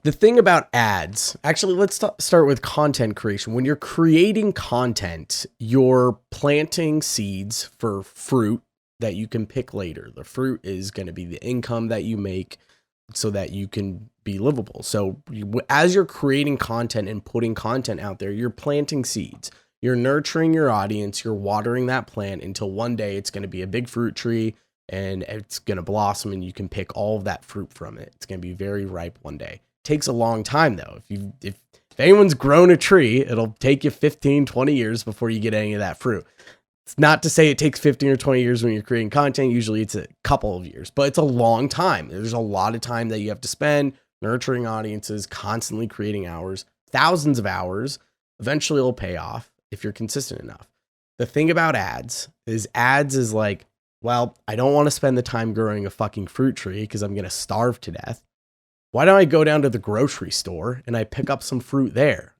The thing about ads, actually, let's start with content creation. When you're creating content, you're planting seeds for fruit that you can pick later. The fruit is going to be the income that you make so that you can be livable. So as you're creating content and putting content out there, you're planting seeds. You're nurturing your audience. You're watering that plant until one day it's going to be a big fruit tree and it's going to blossom and you can pick all of that fruit from it. It's going to be very ripe one day. Takes a long time though. If anyone's grown a tree, it'll take you 15, 20 years before you get any of that fruit. It's not to say it takes 15 or 20 years when you're creating content. Usually it's a couple of years, but it's a long time. There's a lot of time that you have to spend nurturing audiences, constantly creating hours, thousands of hours. Eventually it'll pay off if you're consistent enough. The thing about ads is like, well, I don't want to spend the time growing a fucking fruit tree because I'm going to starve to death. Why don't I go down to the grocery store and I pick up some fruit there?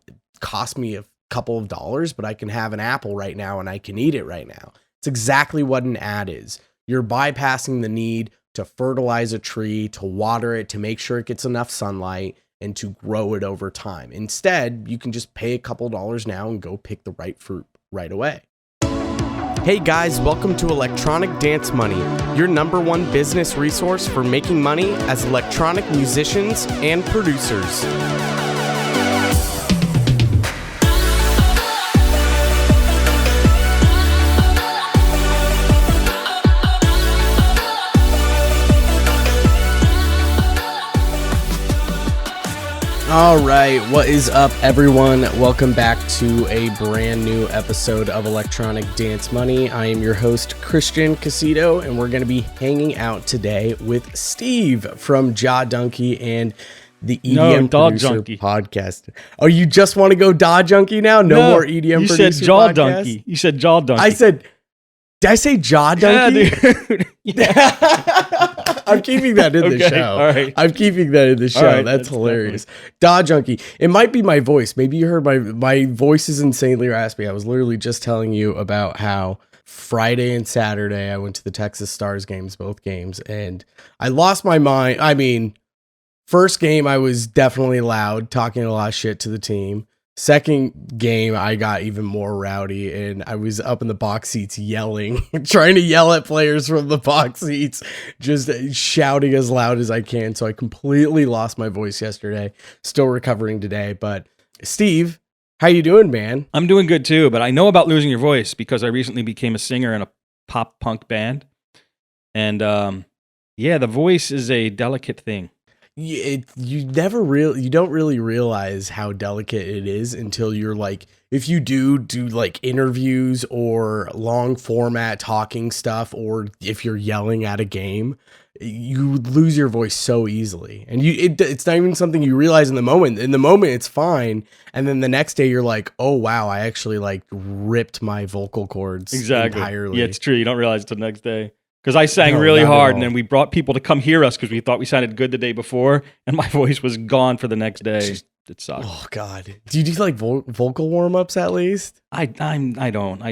It costs me a couple of dollars, but I can have an apple right now and I can eat it right now. It's exactly what an ad is. You're bypassing the need to fertilize a tree, to water it, to make sure it gets enough sunlight, and to grow it over time. Instead, you can just pay a couple dollars now and go pick the right fruit right away. Hey guys, welcome to Electronic Dance Money, your number one business resource for making money as electronic musicians and producers. All right, what is up, everyone? Welcome back to a brand new episode of Electronic Dance Money. I am your host, Christian Casito, and we're going to be hanging out today with Steve from Junkie and the EDM Producer Junkie podcast. Oh, you just want to go Junkie now? No more EDM Producer podcast? You said Junkie. You said Junkie. Did I say Junkie? Yeah, dude. Yeah. I'm keeping that in the show. All right. I'm keeping that in the show. Right, that's hilarious. Junkie. It might be my voice. Maybe you heard my voice is insanely raspy. I was literally just telling you about how Friday and Saturday I went to the Texas Stars games, both games, and I lost my mind. I mean, first game I was definitely loud, talking a lot of shit to the team. Second game, I got even more rowdy and I was up in the box seats yelling, trying to yell at players from the box seats, just shouting as loud as I can. So I completely lost my voice yesterday. Still recovering today. But Steve, how you doing, man? I'm doing good too, but I know about losing your voice because I recently became a singer in a pop punk band. And the voice is a delicate thing. You don't really realize how delicate it is until you're like, if you do like interviews or long format talking stuff, or if you're yelling at a game, you lose your voice so easily. And it's not even something you realize in the moment. In the moment, it's fine. And then the next day you're like, oh, wow, I actually like ripped my vocal cords entirely. Yeah, it's true. You don't realize it till the next day. Because I sang really hard, and then we brought people to come hear us because we thought we sounded good the day before, and my voice was gone for the next day. It sucked. Oh God! Do you do like vocal warm ups at least? I don't.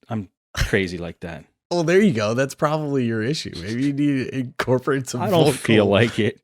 I'm crazy like that. Oh, there you go. That's probably your issue. Maybe you need to incorporate some. I don't feel like it.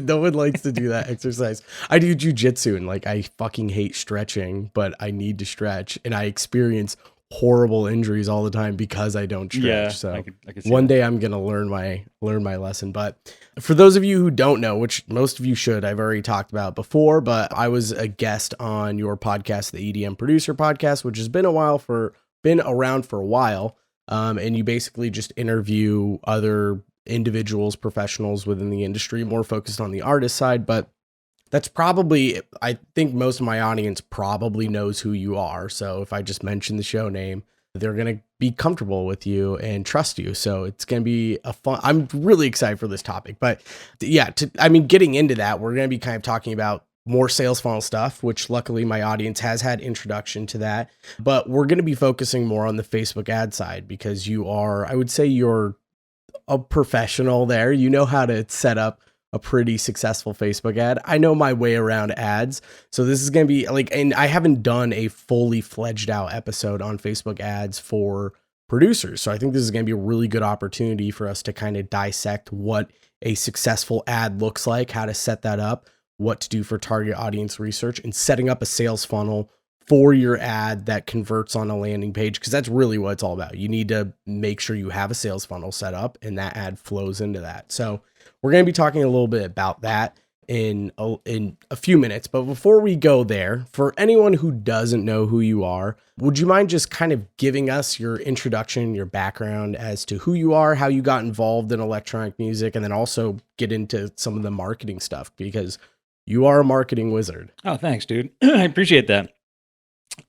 No one likes to do that exercise. I do jujitsu, and like I fucking hate stretching, but I need to stretch, and I experience horrible injuries all the time because I don't stretch. Yeah, so I could see one day I'm gonna learn my lesson. But for those of you who don't know, which most of you should, I've already talked about before, but I was a guest on your podcast, the EDM Producer podcast, which has been around for a while. And you basically just interview other individuals, professionals within the industry, more focused on the artist side, but that's probably, I think most of my audience probably knows who you are. So if I just mention the show name, they're going to be comfortable with you and trust you. So it's going to be I'm really excited for this topic, but yeah, getting into that, we're going to be kind of talking about more sales funnel stuff, which luckily my audience has had introduction to that, but we're going to be focusing more on the Facebook ad side because I would say you're a professional there. You know how to set up a pretty successful Facebook ad. I know my way around ads. So this is going to be like, and I haven't done a fully fledged out episode on Facebook ads for producers. So I think this is going to be a really good opportunity for us to kind of dissect what a successful ad looks like, how to set that up, what to do for target audience research, and setting up a sales funnel for your ad that converts on a landing page, because that's really what it's all about. You need to make sure you have a sales funnel set up and that ad flows into that. So we're going to be talking a little bit about that in a few minutes. But before we go there, for anyone who doesn't know who you are, would you mind just kind of giving us your introduction, your background as to who you are, how you got involved in electronic music, and then also get into some of the marketing stuff, because you are a marketing wizard. Oh, thanks, dude. I appreciate that.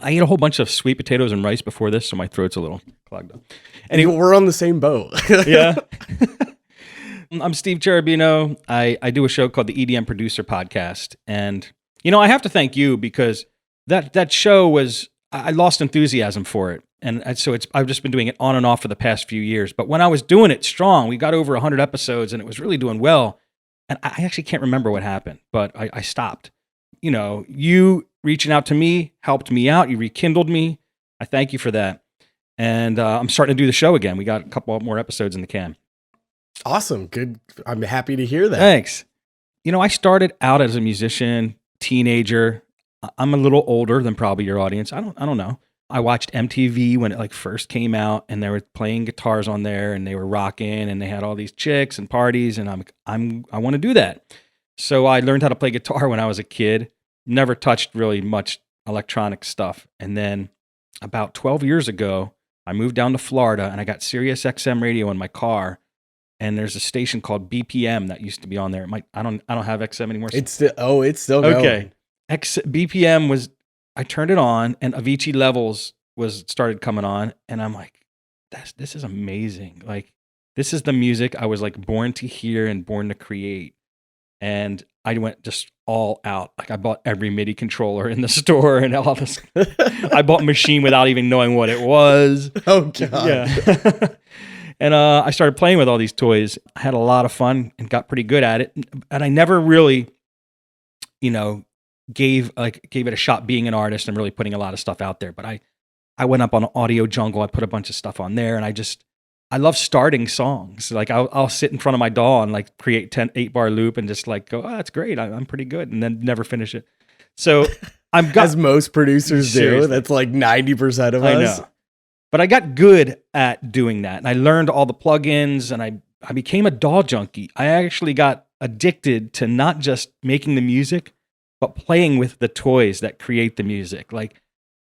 I ate a whole bunch of sweet potatoes and rice before this, so my throat's a little clogged up. Anyway, we're on the same boat. Yeah. I'm Steve Cherubino. I do a show called the EDM Producer Podcast. And, I have to thank you, because that show was, I lost enthusiasm for it. And so I've just been doing it on and off for the past few years. But when I was doing it strong, we got over 100 episodes and it was really doing well. And I actually can't remember what happened, but I stopped. You reaching out to me helped me out. You rekindled me. I thank you for that. And I'm starting to do the show again. We got a couple more episodes in the can. Awesome. Good. I'm happy to hear that. Thanks. I started out as a musician, teenager. I'm a little older than probably your audience. I don't know. I watched MTV when it first came out, and they were playing guitars on there, and they were rocking, and they had all these chicks and parties, and I want to do that. So I learned how to play guitar when I was a kid. Never touched really much electronic stuff. And then about 12 years ago, I moved down to Florida, and I got Sirius XM radio in my car. And there's a station called BPM that used to be on there. I don't have XM anymore. It's still going. Okay. BPM was, I turned it on, and Avicii Levels started coming on, and I'm like, this is amazing. This is the music I was born to hear and born to create. And I went just all out. I bought every MIDI controller in the store and all this. I bought a machine without even knowing what it was. Oh God. Yeah. And I started playing with all these toys. I had a lot of fun and got pretty good at it. And I never really, gave it a shot being an artist and really putting a lot of stuff out there. But I went up on Audio Jungle. I put a bunch of stuff on there, and I love starting songs. I'll sit in front of my DAW and create 8-bar loop and just go, oh, that's great. I'm pretty good. And then never finish it. So as most producers do, that's 90% of us. I know. But I got good at doing that, and I learned all the plugins, and I became a DAW junkie. I actually got addicted to not just making the music, but playing with the toys that create the music.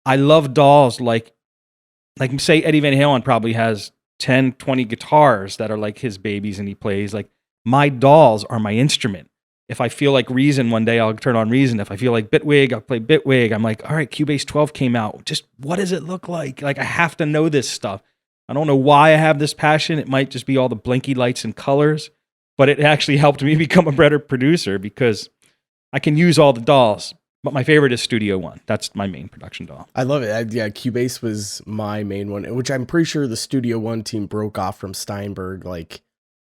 I love DAWs, say Eddie Van Halen probably has 10, 20 guitars that are his babies, and he plays. My DAWs are my instrument. If I feel like Reason one day, I'll turn on Reason. If I feel like Bitwig, I'll play Bitwig. I'm like, all right, Cubase 12 came out. Just what does it look like? I have to know this stuff. I don't know why I have this passion. It might just be all the blinky lights and colors, but it actually helped me become a better producer because I can use all the DAWs. But my favorite is Studio One. That's my main production DAW. I love it. Yeah, Cubase was my main one, which I'm pretty sure the Studio One team broke off from Steinberg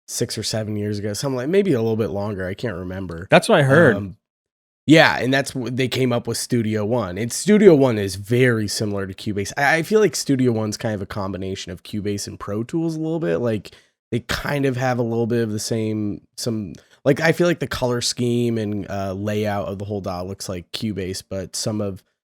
6 or 7 years ago, something maybe a little bit longer. I can't remember. That's what I heard. Yeah, and that's what they came up with Studio One. And Studio One is very similar to Cubase. I feel like Studio One's kind of a combination of Cubase and Pro Tools a little bit. They kind of have a little bit of the same, I feel like the color scheme and layout of the whole DAW looks like Cubase, but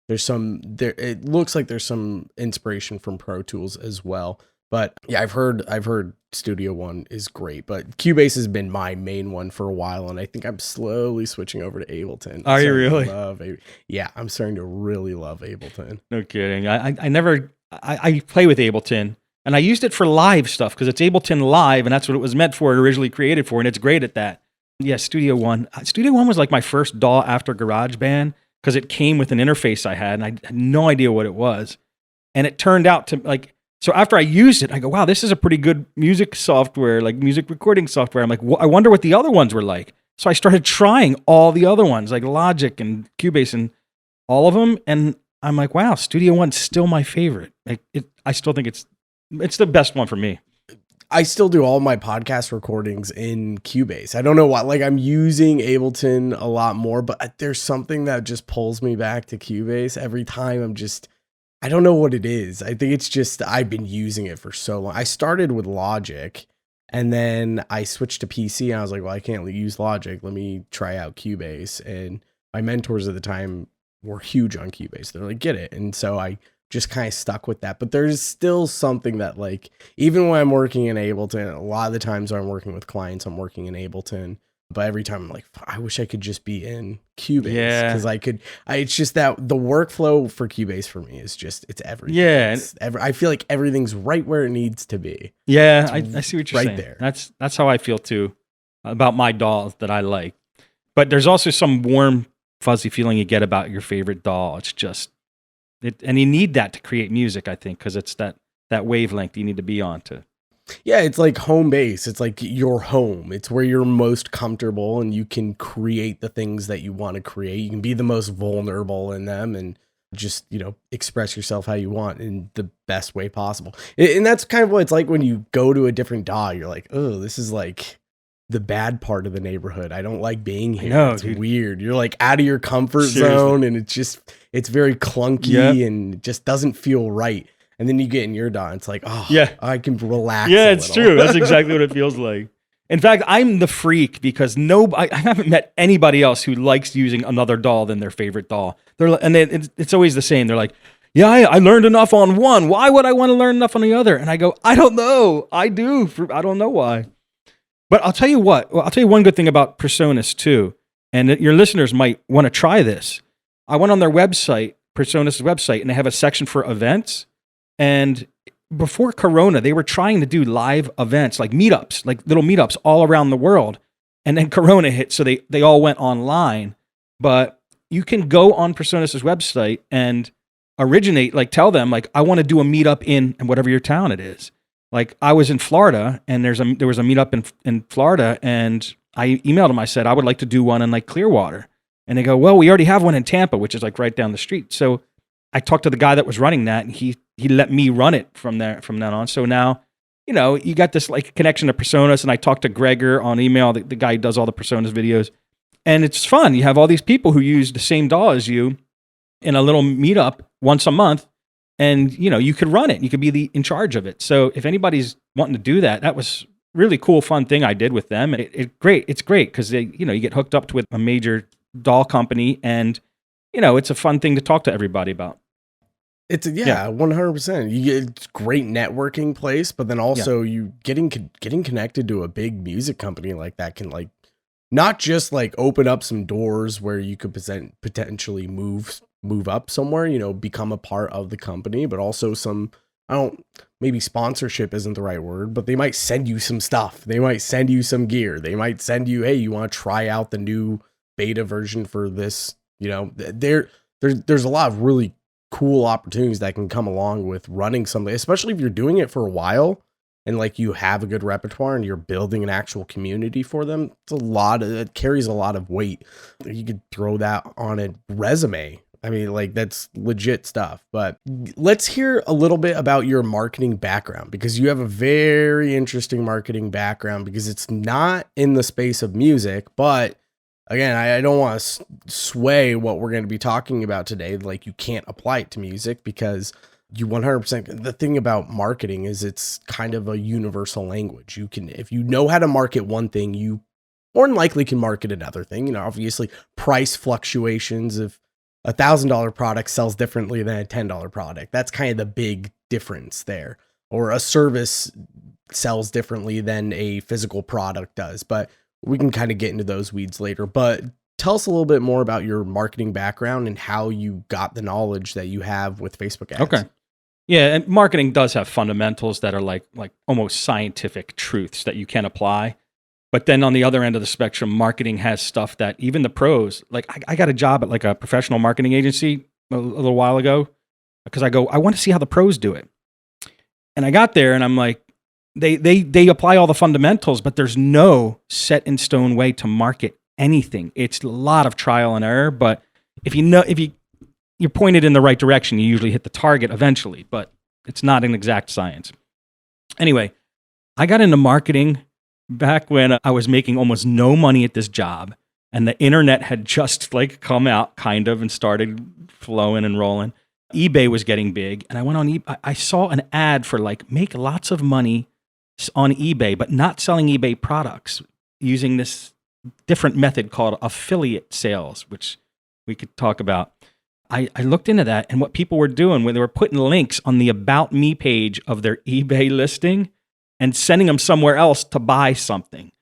it looks like there's some inspiration from Pro Tools as well. But yeah, I've heard Studio One is great, but Cubase has been my main one for a while, and I think I'm slowly switching over to Ableton. Are you really? Yeah, I'm starting to really love Ableton. No kidding. I play with Ableton, and I used it for live stuff because it's Ableton Live, and that's what it was meant for and originally created for, and it's great at that. Yeah, Studio One. Studio One was my first DAW after GarageBand because it came with an interface I had, and I had no idea what it was. And it turned out to so after I used it, I go, wow, this is a pretty good music software, music recording software. I'm like, I wonder what the other ones were like. So I started trying all the other ones, Logic and Cubase and all of them. And I'm like, wow, Studio One's still my favorite. I still think it's the best one for me. I still do all my podcast recordings in Cubase. I don't know why. I'm using Ableton a lot more, but there's something that just pulls me back to Cubase every time. I don't know what it is. I think it's just I've been using it for so long. I started with Logic, And then I switched to PC and I was like, well, I can't use Logic. Let me try out Cubase. And my mentors at the time were huge on Cubase. They're like, get it. And so I just kind of stuck with that. But there's still something that, like, even when I'm working in Ableton, a lot of the times when I'm working with clients, I'm working in Ableton. But every time I'm like, I wish I could just be in Cubase, because it's just that the workflow for Cubase for me is just, it's everything. Yeah. I feel like everything's right where it needs to be. Yeah, I see what you're right saying. there. That's how I feel too about my DAWs that I like. But there's also some warm, fuzzy feeling you get about your favorite DAW. It's just, and you need that to create music, I think, because it's that wavelength you need to be on to. Yeah, it's like home base. It's like your home. It's where you're most comfortable and you can create the things that you want to create. You can be the most vulnerable in them and just, express yourself how you want in the best way possible. And that's kind of what it's like when you go to a different DAW. You're like, oh, this is like the bad part of the neighborhood. I don't like being here. It's weird. You're like out of your comfort zone, and it's very clunky and it just doesn't feel right. And then you get in your DAW, it's like, oh, yeah, I can relax. Yeah, it's true. That's exactly what it feels like. In fact, I'm the freak because I haven't met anybody else who likes using another DAW than their favorite DAW. It's always the same. They're like, yeah, I learned enough on one. Why would I want to learn enough on the other? And I go, I don't know. I do. I don't know why. But I'll tell you what. I'll tell you one good thing about Presonus too, and your listeners might want to try this. I went on their website, Presonus' website, and they have a section for events. And before Corona, they were trying to do live events, like meetups, like little meetups all around the world. And then Corona hit, so they all went online. But you can go on Presonus' website and originate, like tell them, like, I want to do a meetup in whatever your town it is. Like I was in Florida, and there was a meetup in Florida, and I emailed them. I said, I would like to do one in like Clearwater. And they go, well, we already have one in Tampa, which is like right down the street. So I talked to the guy that was running that, and he let me run it from then on. So now, you got this like connection to Presonus, and I talked to Gregor on email, the guy who does all the Presonus videos, and it's fun. You have all these people who use the same DAW as you in a little meetup once a month, and you could run it. You could be in charge of it. So if anybody's wanting to do that, that was really cool, fun thing I did with them. It's great because you get hooked up with a major DAW company, and it's a fun thing to talk to everybody about. It's 100%. You get a great networking place, but then also you getting connected to a big music company like that can like not just like open up some doors where you could potentially move up somewhere, become a part of the company, but also maybe sponsorship isn't the right word, but they might send you some stuff. They might send you some gear. They might send you, hey, you want to try out the new beta version for this? There's a lot of really cool opportunities that can come along with running something, especially if you're doing it for a while and like you have a good repertoire and you're building an actual community for them. It carries a lot of weight. You could throw that on a resume. I mean, like that's legit stuff. But let's hear a little bit about your marketing background, because you have a very interesting marketing background, because it's not in the space of music, but again, I don't want to sway what we're going to be talking about today. Like you can't apply it to music, because you 100%. The thing about marketing is it's kind of a universal language. If you know how to market one thing, you more than likely can market another thing. Obviously price fluctuations. If $1,000 product sells differently than a $10 product, that's kind of the big difference there. Or a service sells differently than a physical product does. But we can kind of get into those weeds later, but tell us a little bit more about your marketing background and how you got the knowledge that you have with Facebook ads. Okay. Yeah, and marketing does have fundamentals that are like almost scientific truths that you can apply. But then on the other end of the spectrum, marketing has stuff that even the pros, like I got a job at like a professional marketing agency a little while ago, because I want to see how the pros do it. And I got there and I'm like, They apply all the fundamentals, but there's no set in stone way to market anything. It's a lot of trial and error, but if you're pointed in the right direction, you usually hit the target eventually, but it's not an exact science. Anyway, I got into marketing back when I was making almost no money at this job, and the internet had just like come out kind of and started flowing and rolling. eBay was getting big, and I went on eBay. I saw an ad for like make lots of money on eBay, but not selling eBay products, using this different method called affiliate sales, which we could talk about. I looked into that, and what people were doing when they were putting links on the About Me page of their eBay listing and sending them somewhere else to buy something.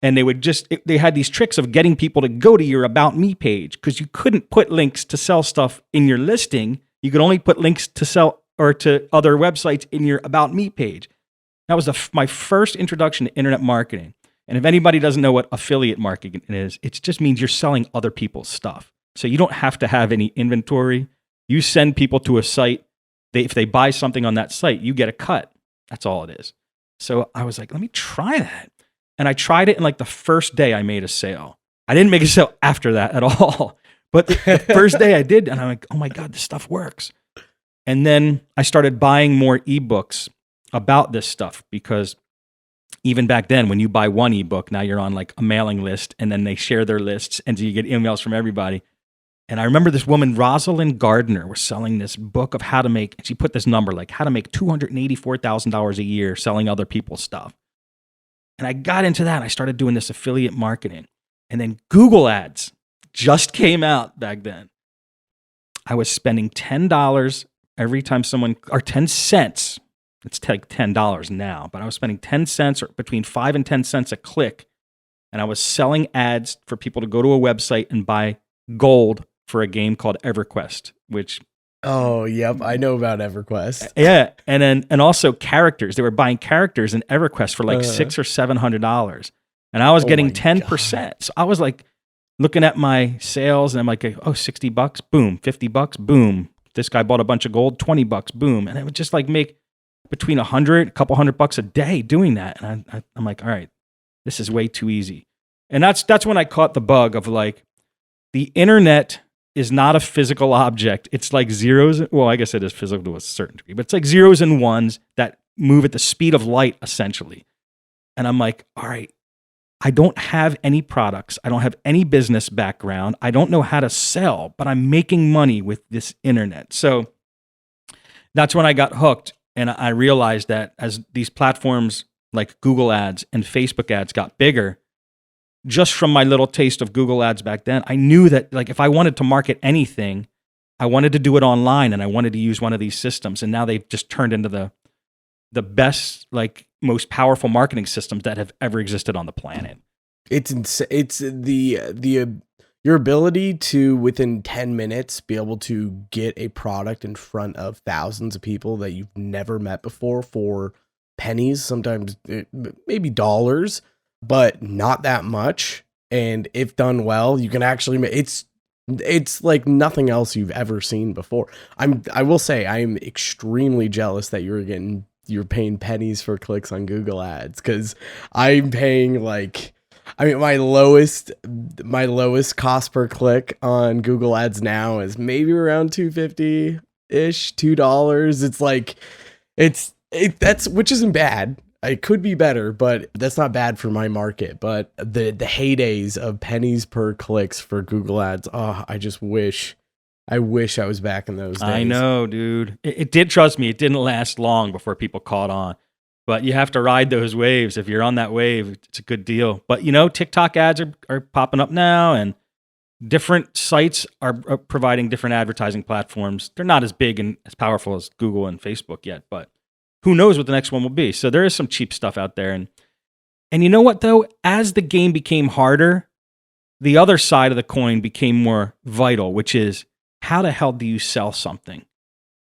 And they had these tricks of getting people to go to your About Me page, because you couldn't put links to sell stuff in your listing. You could only put links to sell or to other websites in your About Me page. That was my first introduction to internet marketing. And if anybody doesn't know what affiliate marketing is, it just means you're selling other people's stuff. So you don't have to have any inventory. You send people to a site. If they buy something on that site, you get a cut. That's all it is. So I was like, let me try that. And I tried it, and like the first day I made a sale. I didn't make a sale after that at all. But the first day I did, and I'm like, oh my God, this stuff works. And then I started buying more ebooks about this stuff, because even back then, when you buy one ebook, now you're on like a mailing list, and then they share their lists, and so you get emails from everybody. And I remember this woman, Rosalind Gardner, was selling this book of how to make, she put this number, like how to make $284,000 a year selling other people's stuff. And I got into that. I started doing this affiliate marketing. And then Google ads just came out back then. I was spending $10 every time someone, or 10 cents. It's like $10 now, but I was spending 10 cents, or between 5 and 10 cents a click. And I was selling ads for people to go to a website and buy gold for a game called EverQuest, which... Oh, yep. I know about EverQuest. Yeah. And also characters. They were buying characters in EverQuest for like $600 or $700. And I was getting 10%. God. So I was like looking at my sales, and I'm like, $60, boom, $50, boom. This guy bought a bunch of gold, $20, boom. And it would just like make between a couple $100 a day doing that. And I'm like, all right, this is way too easy. And that's when I caught the bug of like, the internet is not a physical object. It's like zeros. Well, I guess it is physical to a certain degree, but it's like zeros and ones that move at the speed of light, essentially. And I'm like, all right, I don't have any products. I don't have any business background. I don't know how to sell, but I'm making money with this internet. So that's when I got hooked. And I realized that as these platforms like Google ads and Facebook ads got bigger, just from my little taste of Google ads back then, I knew that like if I wanted to market anything, I wanted to do it online, and I wanted to use one of these systems. And now they've just turned into the best, like most powerful marketing systems that have ever existed on the planet. It's your ability to, within 10 minutes, be able to get a product in front of thousands of people that you've never met before for pennies, sometimes maybe dollars, but not that much. And if done well, you can actually make it's like nothing else you've ever seen before. I will say I am extremely jealous that you're paying pennies for clicks on Google ads, because I'm paying like, I mean, my lowest cost per click on Google ads now is maybe around $2.50 ish, $2. It's like that's, which isn't bad. It could be better, but that's not bad for my market. But the heydays of pennies per clicks for Google ads, I wish I was back in those days. I know, dude. It did, trust me, it didn't last long before people caught on. But you have to ride those waves. If you're on that wave, it's a good deal. But TikTok ads are popping up now, and different sites are providing different advertising platforms. They're not as big and as powerful as Google and Facebook yet, but who knows what the next one will be. So there is some cheap stuff out there. And you know what, though? As the game became harder, the other side of the coin became more vital, which is, how the hell do you sell something?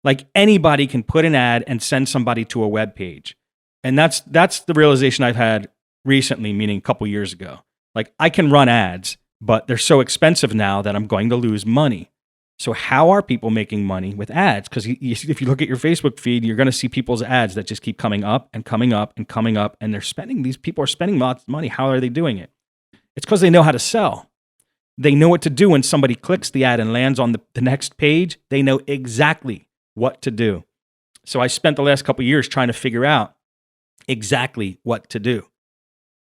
Like, anybody can put an ad and send somebody to a web page. And that's the realization I've had recently, meaning a couple years ago. Like, I can run ads, but they're so expensive now that I'm going to lose money. So how are people making money with ads? Because if you look at your Facebook feed, you're going to see people's ads that just keep coming up and coming up and coming up, and these people are spending lots of money. How are they doing it? It's because they know how to sell. They know what to do when somebody clicks the ad and lands on the next page. They know exactly what to do. So I spent the last couple of years trying to figure out exactly what to do.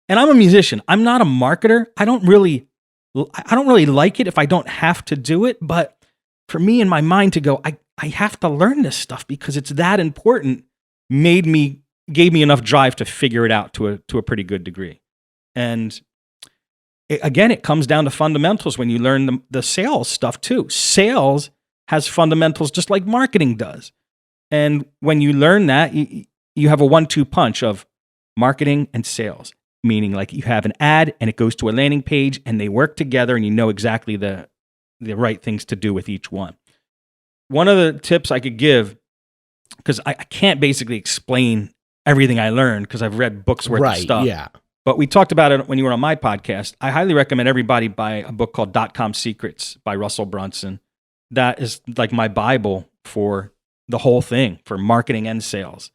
And I'm a musician. I'm not a marketer. I don't really like it if I don't have to do it, but for me in my mind to go, I have to learn this stuff because it's that important, made me gave me enough drive to figure it out to a pretty good degree. And again, it comes down to fundamentals when you learn the sales stuff too. Sales has fundamentals just like marketing does. And when you learn that, you have a 1-2 punch of marketing and sales, meaning like you have an ad and it goes to a landing page and they work together and you know exactly the right things to do with each one. One of the tips I could give, because I can't basically explain everything I learned because I've read books worth of stuff. Yeah. But we talked about it when you were on my podcast. I highly recommend everybody buy a book called .com Secrets by Russell Brunson. That is like my Bible for the whole thing, for marketing and sales.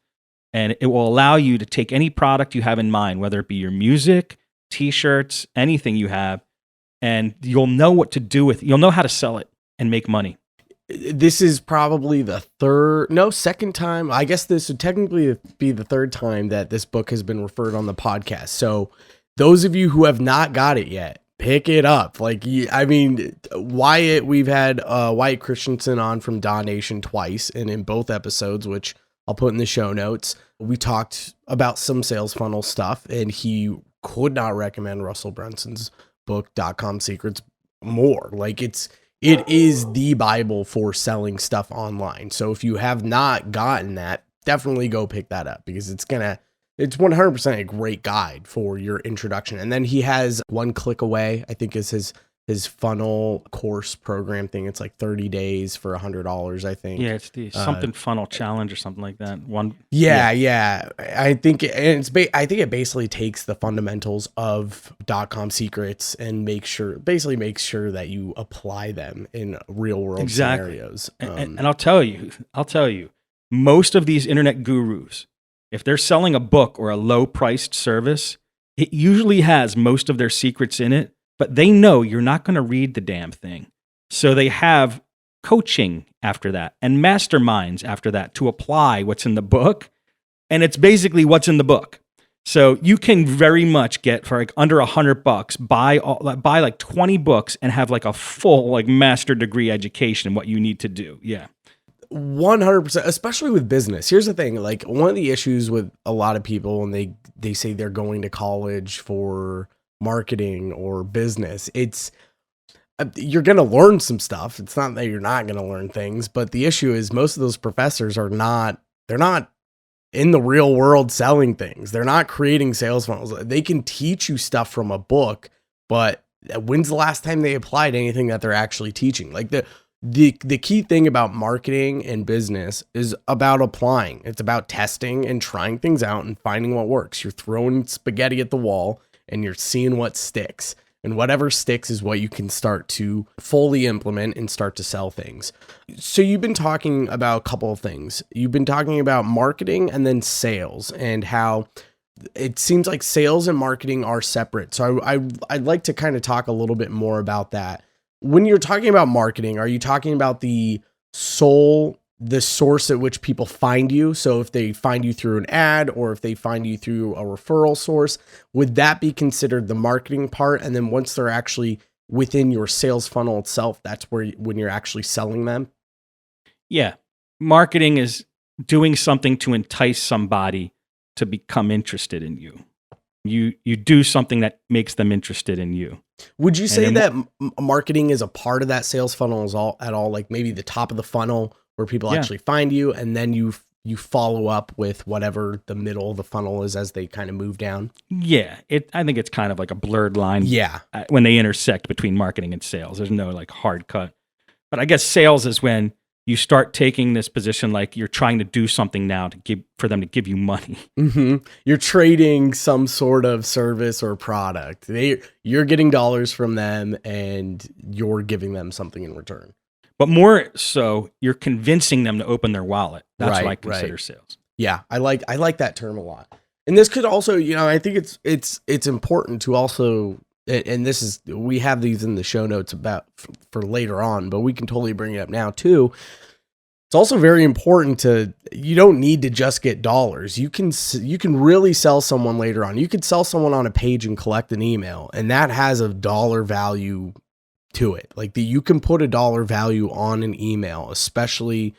And it will allow you to take any product you have in mind, whether it be your music, t-shirts, anything you have, and you'll know what to do with it. You'll know how to sell it and make money. This is probably the second time. I guess this would technically be the third time that this book has been referred on the podcast. So those of you who have not got it yet, pick it up. Like, I mean, Wyatt, we've had Wyatt Christensen on from Donation twice, and in both episodes, which I'll put in the show notes, we talked about some sales funnel stuff, and he could not recommend Russell Brunson's book, .com Secrets, more. Like, it is the Bible for selling stuff online. So if you have not gotten that, definitely go pick that up, because it's 100% a great guide for your introduction. And then he has One Click Away, I think is his funnel course program thing. It's like 30 days for $100, I think. Yeah, it's the something funnel challenge or something like that. Yeah. I think it basically takes the fundamentals of .com Secrets and makes sure that you apply them in real world scenarios. And I'll tell you, most of these internet gurus, if they're selling a book or a low priced service, it usually has most of their secrets in it. But they know you're not going to read the damn thing. So they have coaching after that and masterminds after that to apply what's in the book. And it's basically what's in the book. So you can very much get for like under $100, buy like 20 books and have like a full like master degree education in what you need to do. Yeah. 100%, especially with business. Here's the thing. Like, one of the issues with a lot of people when they say they're going to college for marketing or business, it's you're going to learn some stuff. It's not that you're not going to learn things, but the issue is most of those professors they're not in the real world selling things. They're not creating sales funnels. They can teach you stuff from a book, but when's the last time they applied anything that they're actually teaching? Like, the key thing about marketing and business is about applying. It's about testing and trying things out and finding what works. You're throwing spaghetti at the wall and you're seeing what sticks, and whatever sticks is what you can start to fully implement and start to sell things. So you've been talking about a couple of things. You've been talking about marketing and then sales, and how it seems like sales and marketing are separate. So I'd like to kind of talk a little bit more about that. When you're talking about marketing, are you talking about the source at which people find you? So if they find you through an ad or if they find you through a referral source, would that be considered the marketing part? And then once they're actually within your sales funnel itself, that's when you're actually selling them? Yeah. Marketing is doing something to entice somebody to become interested in you. You do something that makes them interested in you. Would you say that marketing is a part of that sales funnel at all? Like maybe the top of the funnel where people actually find you, and then you follow up with whatever the middle of the funnel is as they kind of move down? Yeah, I think it's kind of like a blurred line. Yeah, when they intersect between marketing and sales, there's no like hard cut. But I guess sales is when you start taking this position like you're trying to do something now for them to give you money. Mm-hmm. You're trading some sort of service or product. You're getting dollars from them, and you're giving them something in return. But more so, you're convincing them to open their wallet. That's what I consider sales. Yeah, I like that term a lot. And this could also, I think it's important to also, and we have these in the show notes for later on, but we can totally bring it up now too. It's also very important you don't need to just get dollars. You can really sell someone later on. You could sell someone on a page and collect an email, and that has a dollar value to it. Like you can put a dollar value on an email, especially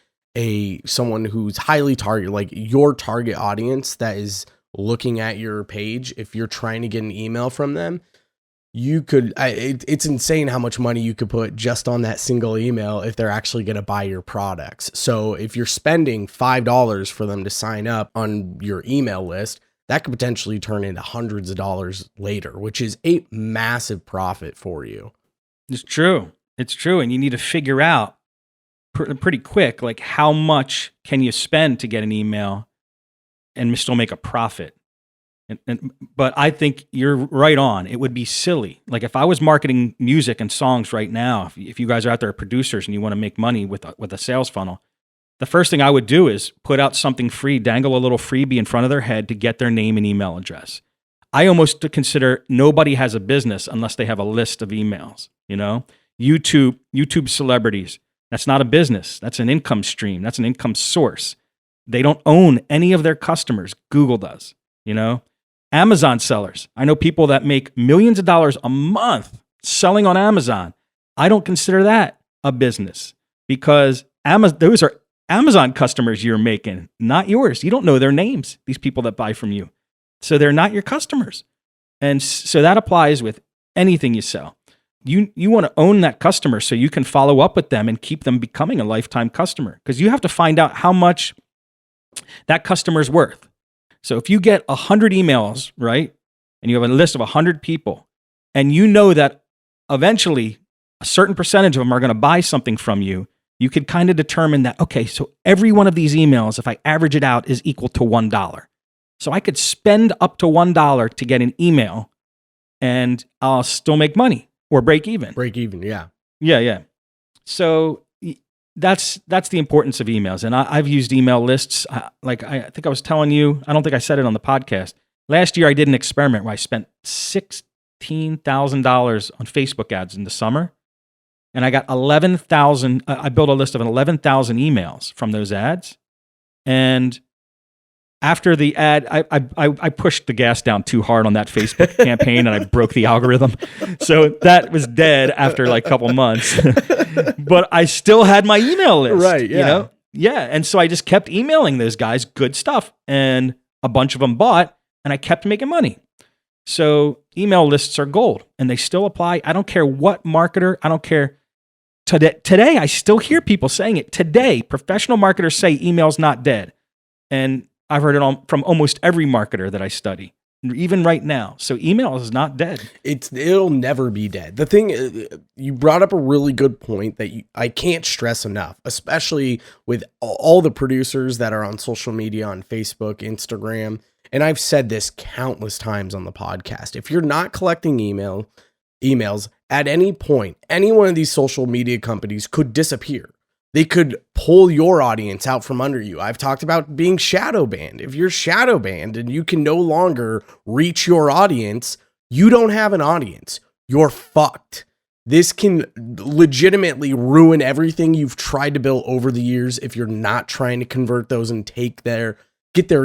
someone who's highly target, like your target audience that is looking at your page, if you're trying to get an email from them, you could, it's insane how much money you could put just on that single email if they're actually going to buy your products. So if you're spending $5 for them to sign up on your email list, that could potentially turn into hundreds of dollars later, which is a massive profit for you. It's true. It's true. And you need to figure out pretty quick, like how much can you spend to get an email and still make a profit. But I think you're right on. It would be silly. Like if I was marketing music and songs right now, if you guys are out there producers and you want to make money with a sales funnel, the first thing I would do is put out something free, dangle a little freebie in front of their head to get their name and email address. I almost consider nobody has a business unless they have a list of emails. You know, YouTube celebrities, that's not a business. That's an income stream. That's an income source. They don't own any of their customers. Google does, you know. Amazon sellers. I know people that make millions of dollars a month selling on Amazon. I don't consider that a business because those are Amazon customers you're making, not yours. You don't know their names, these people that buy from you. So they're not your customers. And so that applies with anything you sell. You want to own that customer so you can follow up with them and keep them becoming a lifetime customer because you have to find out how much that customer's worth. So if you get 100 emails, right, and you have a list of 100 people, and you know that eventually a certain percentage of them are going to buy something from you, you could kind of determine that, okay, so every one of these emails, if I average it out, is equal to $1. So I could spend up to $1 to get an email, and I'll still make money or break even. Break even, yeah. Yeah. So that's the importance of emails. And I've used email lists. I think I was telling you, I don't think I said it on the podcast. Last year, I did an experiment where I spent $16,000 on Facebook ads in the summer. And I got 11,000. I built a list of 11,000 emails from those ads. And after the ad, I pushed the gas down too hard on that Facebook campaign and I broke the algorithm. So that was dead after like a couple months. But I still had my email list. Right, yeah. You know? Yeah. And so I just kept emailing those guys good stuff. And a bunch of them bought and I kept making money. So email lists are gold and they still apply. I don't care what marketer, I don't care. Today, I still hear people saying it. Today, professional marketers say email's not dead. And I've heard it from almost every marketer that I study, even right now. So email is not dead. It'll never be dead. The thing, you brought up a really good point that I can't stress enough, especially with all the producers that are on social media, on Facebook, Instagram. And I've said this countless times on the podcast. If you're not collecting emails at any point, any one of these social media companies could disappear. They could pull your audience out from under you. I've talked about being shadow banned. If you're shadow banned and you can no longer reach your audience, you don't have an audience. You're fucked. This can legitimately ruin everything you've tried to build over the years if you're not trying to convert those and get their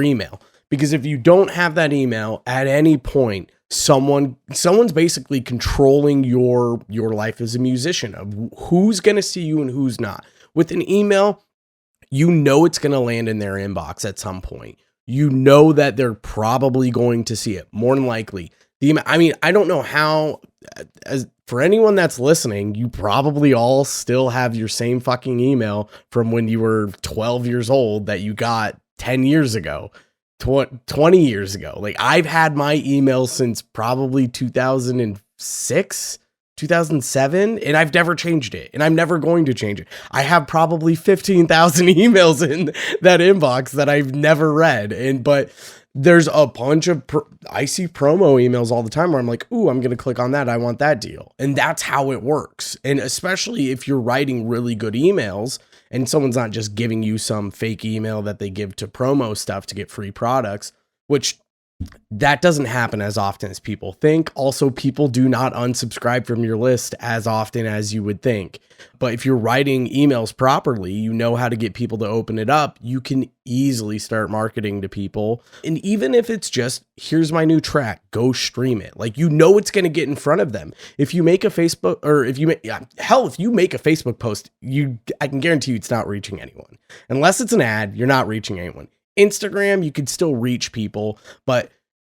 email. Because if you don't have that email at any point, someone's basically controlling your life as a musician of who's going to see you and who's not. With an email, you know it's going to land in their inbox at some point. You know that they're probably going to see it, more than likely. I don't know how, for anyone that's listening, you probably all still have your same fucking email from when you were 12 years old that you got 10 years ago, 20 years ago. Like I've had my email since probably 2006. 2007, and I've never changed it, and I'm never going to change it. I have probably 15,000 emails in that inbox that I've never read, but there's a bunch of I see promo emails all the time where I'm like, ooh, I'm going to click on that. I want that deal. And that's how it works. And especially if you're writing really good emails and someone's not just giving you some fake email that they give to promo stuff to get free products, which That doesn't happen as often as people think. Also, people do not unsubscribe from your list as often as you would think. But if you're writing emails properly, you know how to get people to open it up. You can easily start marketing to people. And even if it's just, here's my new track, go stream it. Like, you know, it's going to get in front of them. If you make a Facebook, or if you make, if you make a Facebook post, I can guarantee you it's not reaching anyone. Unless it's an ad, you're not reaching anyone. Instagram, you could still reach people, but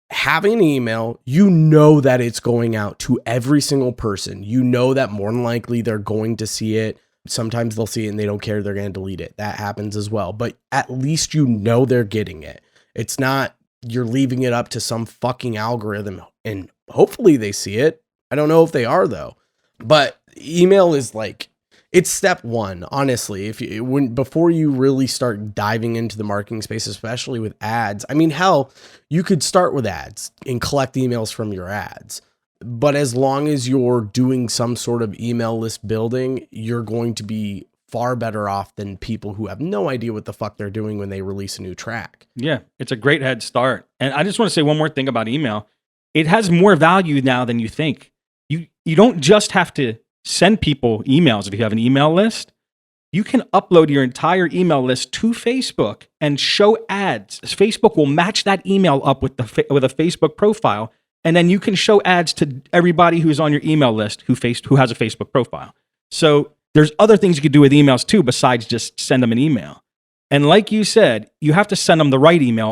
having an email, you know that it's going out to every single person. You know that more than likely they're going to see it. Sometimes they'll see it and they don't care. They're going to delete it. That happens as well. But at least you know they're getting it. It's not you're leaving it up to some fucking algorithm and hopefully they see it. I don't know if they are though. But email is like, it's step one, honestly. Before you really start diving into the marketing space, especially with ads, I mean, hell, you could start with ads and collect emails from your ads. But as long as you're doing some sort of email list building, you're going to be far better off than people who have no idea what the fuck they're doing when they release a new track. Yeah, it's a great head start. And I just want to say one more thing about email. It has more value now than you think. You don't just have to send people emails if you have an email list. You can upload your entire email list to Facebook and show ads. Facebook will match that email up with a Facebook profile, and then you can show ads to everybody who's on your email list who has a Facebook profile. So there's other things you could do with emails too besides just send them an email. And like you said, you have to send them the right email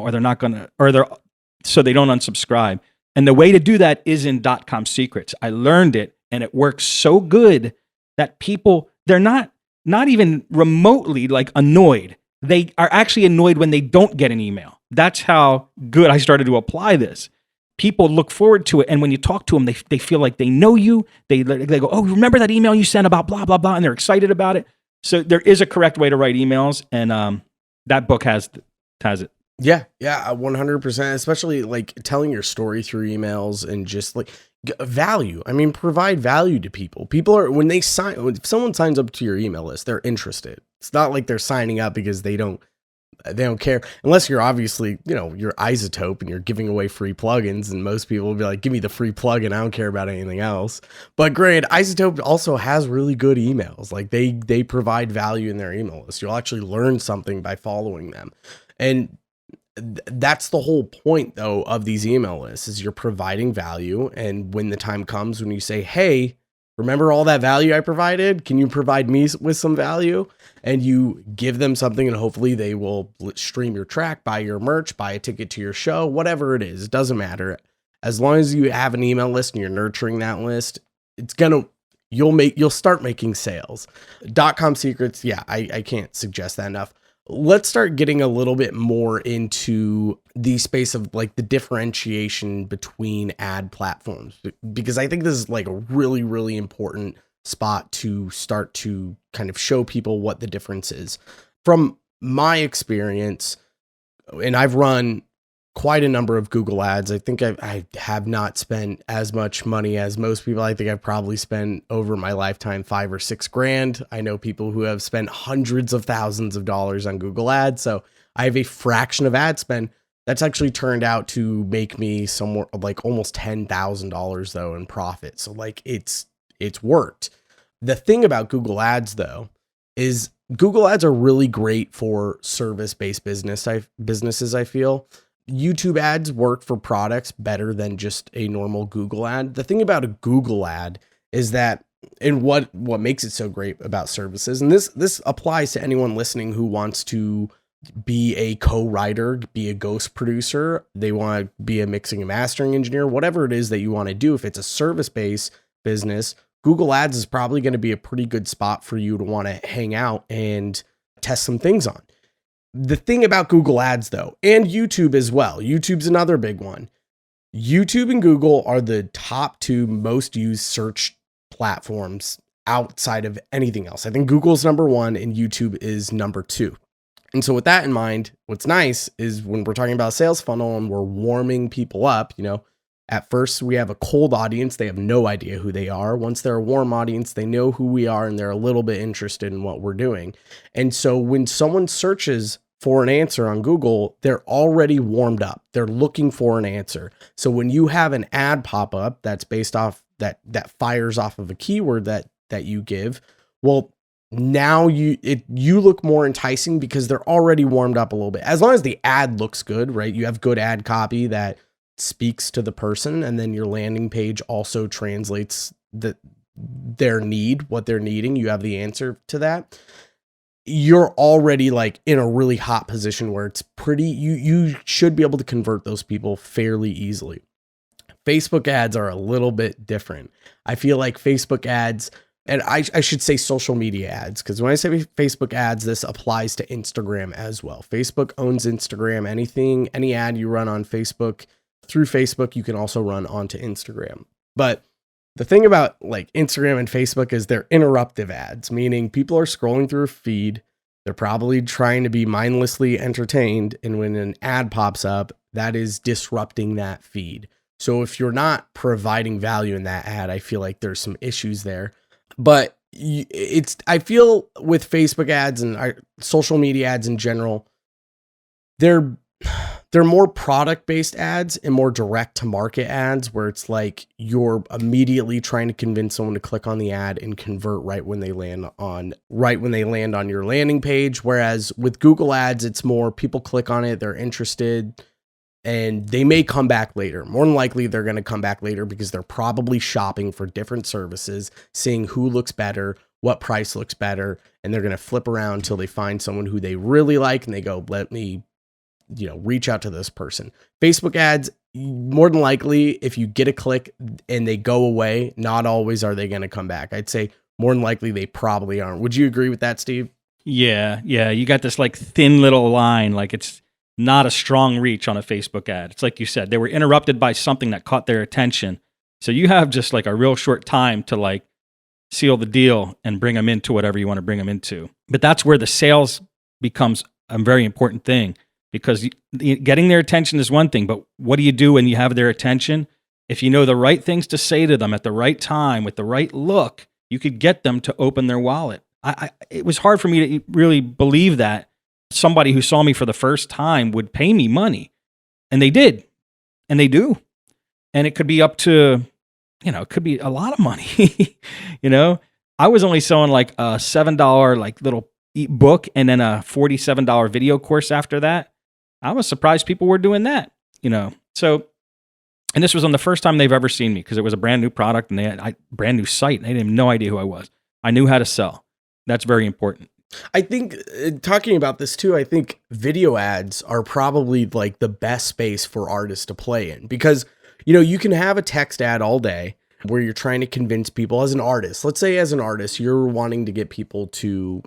or so they don't unsubscribe. And the way to do that is in .com secrets. I learned it. And it works so good that people, they're not even remotely like annoyed. They are actually annoyed when they don't get an email. That's how good I started to apply this. People look forward to it. And when you talk to them, they feel like they know you. They go, oh, remember that email you sent about blah, blah, blah. And they're excited about it. So there is a correct way to write emails. And that book has it. Yeah, 100%. Especially like telling your story through emails and just like value. I mean, provide value to people. People are, when if someone signs up to your email list, they're interested. It's not like they're signing up because they don't care, unless you're obviously, you're Isotope and you're giving away free plugins, and most people will be like, give me the free plugin, I don't care about anything else. But granted, Isotope also has really good emails. Like they provide value in their email list. You'll actually learn something by following them. And that's the whole point though of these email lists, is you're providing value. And when the time comes when you say, hey, remember all that value I provided? Can you provide me with some value? And you give them something, and hopefully they will stream your track, buy your merch, buy a ticket to your show, whatever it is. It doesn't matter. As long as you have an email list and you're nurturing that list, you'll start making sales. .com secrets. Yeah, I can't suggest that enough. Let's start getting a little bit more into the space of like the differentiation between ad platforms, because I think this is like a really, really important spot to start to kind of show people what the difference is. From my experience, and I've run quite a number of Google ads. I think I have not spent as much money as most people. I think I've probably spent over my lifetime $5 or $6 grand. I know people who have spent hundreds of thousands of dollars on Google ads. So I have a fraction of ad spend. That's actually turned out to make me somewhere like almost $10,000 though in profit. So like it's worked. The thing about Google ads though is Google ads are really great for service-based businesses, I feel. YouTube ads work for products better than just a normal Google ad. The thing about a Google ad is that, and what makes it so great about services, and this applies to anyone listening who wants to be a co-writer, be a ghost producer, they want to be a mixing and mastering engineer, whatever it is that you want to do. If it's a service-based business, Google ads is probably going to be a pretty good spot for you to want to hang out and test some things on. The thing about Google ads though, and YouTube as well, YouTube's another big one. YouTube and Google are the top two most used search platforms outside of anything else. I think Google's number one and YouTube is number two. And so with that in mind, what's nice is when we're talking about a sales funnel and we're warming people up, at first we have a cold audience. They have no idea who they are. Once they're a warm audience, they know who we are and they're a little bit interested in what we're doing. And so when someone searches for an answer on Google, they're already warmed up. They're looking for an answer. So when you have an ad pop up that's based off that fires off of a keyword that you give, well, now you look more enticing because they're already warmed up a little bit. As long as the ad looks good, right? You have good ad copy that speaks to the person, and then your landing page also translates their need, what they're needing. You have the answer to that. You're already like in a really hot position where it's pretty, you should be able to convert those people fairly easily. Facebook ads are a little bit different. I feel like Facebook ads, and I should say social media ads, because when I say Facebook ads, this applies to Instagram as well. Facebook owns Instagram. Any ad you run on Facebook, through Facebook, you can also run onto Instagram. But the thing about like Instagram and Facebook is they're interruptive ads, meaning people are scrolling through a feed. They're probably trying to be mindlessly entertained. And when an ad pops up, that is disrupting that feed. So if you're not providing value in that ad, I feel like there's some issues there. But I feel with Facebook ads and social media ads in general, they're more product-based ads and more direct-to-market ads where it's like you're immediately trying to convince someone to click on the ad and convert right when they land on your landing page. Whereas with Google ads, it's more people click on it, they're interested, and they may come back later. More than likely, they're going to come back later because they're probably shopping for different services, seeing who looks better, what price looks better, and they're going to flip around until they find someone who they really like and they go, let me reach out to this person. Facebook ads, more than likely, if you get a click and they go away, not always are they going to come back. I'd say more than likely they probably aren't. Would you agree with that, Steve? Yeah. You got this like thin little line, like it's not a strong reach on a Facebook ad. It's like you said, they were interrupted by something that caught their attention. So you have just like a real short time to like seal the deal and bring them into whatever you want to bring them into. But that's where the sales becomes a very important thing, because getting their attention is one thing, but what do you do when you have their attention? If you know the right things to say to them at the right time with the right look, you could get them to open their wallet. It was hard for me to really believe that somebody who saw me for the first time would pay me money. And they did. And they do. And it could be up to, it could be a lot of money. I was only selling like a $7 like little book and then a $47 video course after that. I was surprised people were doing that, So, and this was on the first time they've ever seen me because it was a brand new product and they had a brand new site and they didn't have no idea who I was. I knew how to sell. That's very important. I think talking about this too, I think video ads are probably like the best space for artists to play in because, you can have a text ad all day where you're trying to convince people as an artist. Let's say as an artist, you're wanting to get people to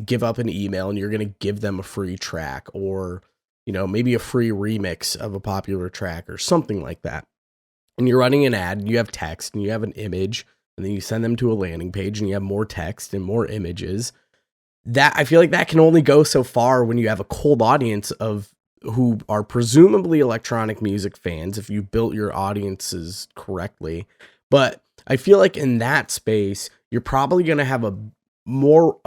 give up an email and you're going to give them a free track or, maybe a free remix of a popular track or something like that. And you're running an ad and you have text and you have an image and then you send them to a landing page and you have more text and more images. That I feel like that can only go so far when you have a cold audience of who are presumably electronic music fans if you built your audiences correctly. But I feel like in that space, you're probably going to have a more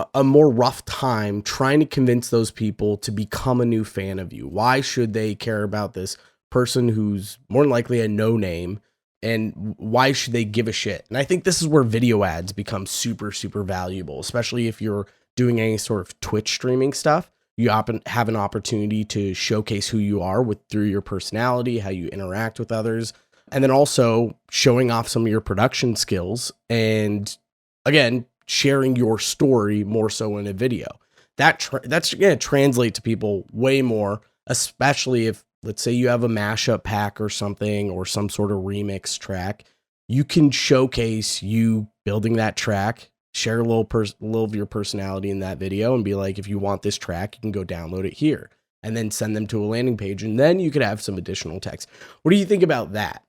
rough time trying to convince those people to become a new fan of you. Why should they care about this person who's more than likely a no name? And why should they give a shit? And I think this is where video ads become super, super valuable, especially if you're doing any sort of Twitch streaming stuff. You often have an opportunity to showcase who you are through your personality, how you interact with others, and then also showing off some of your production skills. And again, sharing your story more so in a video. That's going to translate to people way more, especially if, let's say you have a mashup pack or something or some sort of remix track. You can showcase you building that track, share a little of your personality in that video and be like, if you want this track, you can go download it here and then send them to a landing page. And then you could have some additional text. What do you think about that?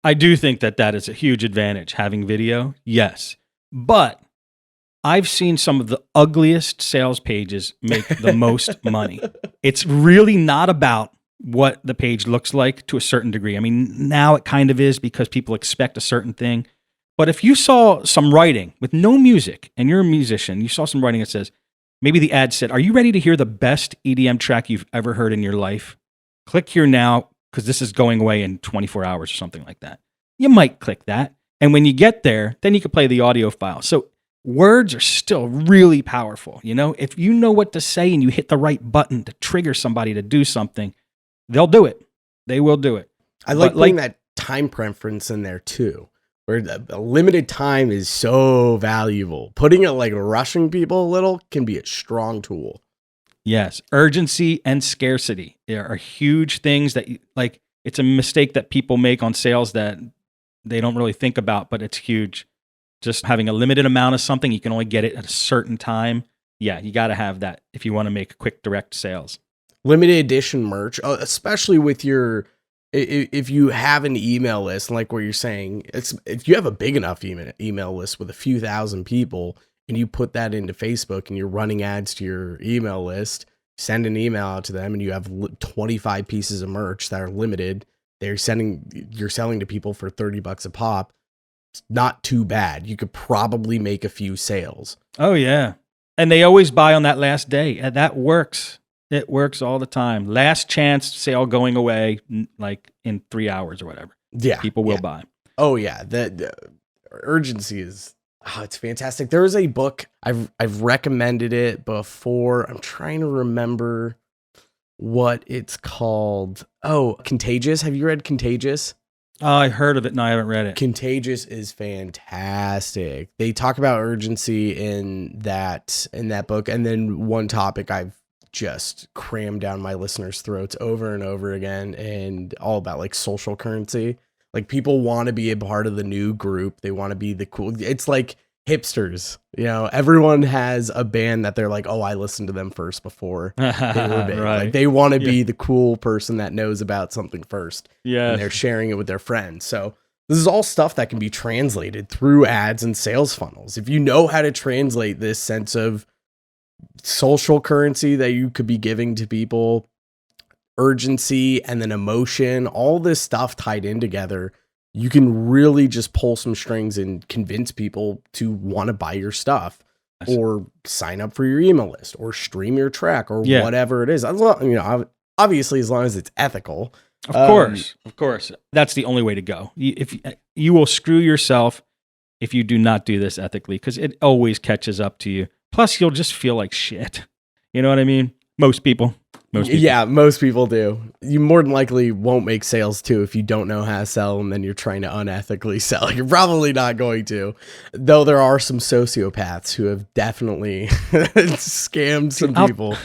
I do think that is a huge advantage, having video. Yes. But I've seen some of the ugliest sales pages make the most money. It's really not about what the page looks like to a certain degree. I mean, now it kind of is because people expect a certain thing. But if you saw some writing with no music and you're a musician, you saw some writing that says, Maybe the ad said, "Are you ready to hear the best EDM track you've ever heard in your life? Click here now because this is going away in 24 hours," or something like that. You might click that. And when you get there, then you can play the audio file. So words are still really powerful. If you know what to say and you hit the right button to trigger somebody to do something, they'll do it. They will do it. I like putting that time preference in there too, where the limited time is so valuable. Putting it like rushing people a little can be a strong tool. Yes. Urgency and scarcity. There are huge things that it's a mistake that people make on sales that they don't really think about, but it's huge. Just having a limited amount of something, you can only get it at a certain time. Yeah, you got to have that if you want to make quick direct sales. Limited edition merch, especially with if you have an email list, like what you're saying, if you have a big enough email list with a few thousand people and you put that into Facebook and you're running ads to your email list, send an email out to them and you have 25 pieces of merch that are limited. You're selling to people for $30 a pop. It's not too bad. You could probably make a few sales. Oh yeah. And they always buy on that last day. And that works. It works all the time. Last chance sale going away like in 3 hours or whatever. Yeah. People will buy. Oh yeah. The urgency is, it's fantastic. There was a book, I've recommended it before. I'm trying to remember what it's called. Oh, Contagious. Have you read Contagious? I heard of it. No, I haven't read it. Contagious is fantastic. They talk about urgency in that book. And then one topic I've just crammed down my listeners' throats over and over again, and all about like social currency. Like people want to be a part of the new group. They want to be the cool. It's like hipsters, everyone has a band that they're like, oh, I listened to them first before they were big. Right. Like they want to be the cool person that knows about something first. Yeah. And they're sharing it with their friends. So this is all stuff that can be translated through ads and sales funnels. If you know how to translate this sense of social currency that you could be giving to people, urgency, and then emotion, all this stuff tied in together, you can really just pull some strings and convince people to want to buy your stuff or sign up for your email list or stream your track or whatever it is. Obviously, as long as it's ethical. Of course. That's the only way to go. If you will screw yourself if you do not do this ethically, because it always catches up to you. Plus, you'll just feel like shit. You know what I mean? Most people. Yeah, most people do. You more than likely won't make sales too if you don't know how to sell and then you're trying to unethically sell. You're probably not going to. Though there are some sociopaths who have definitely scammed some people.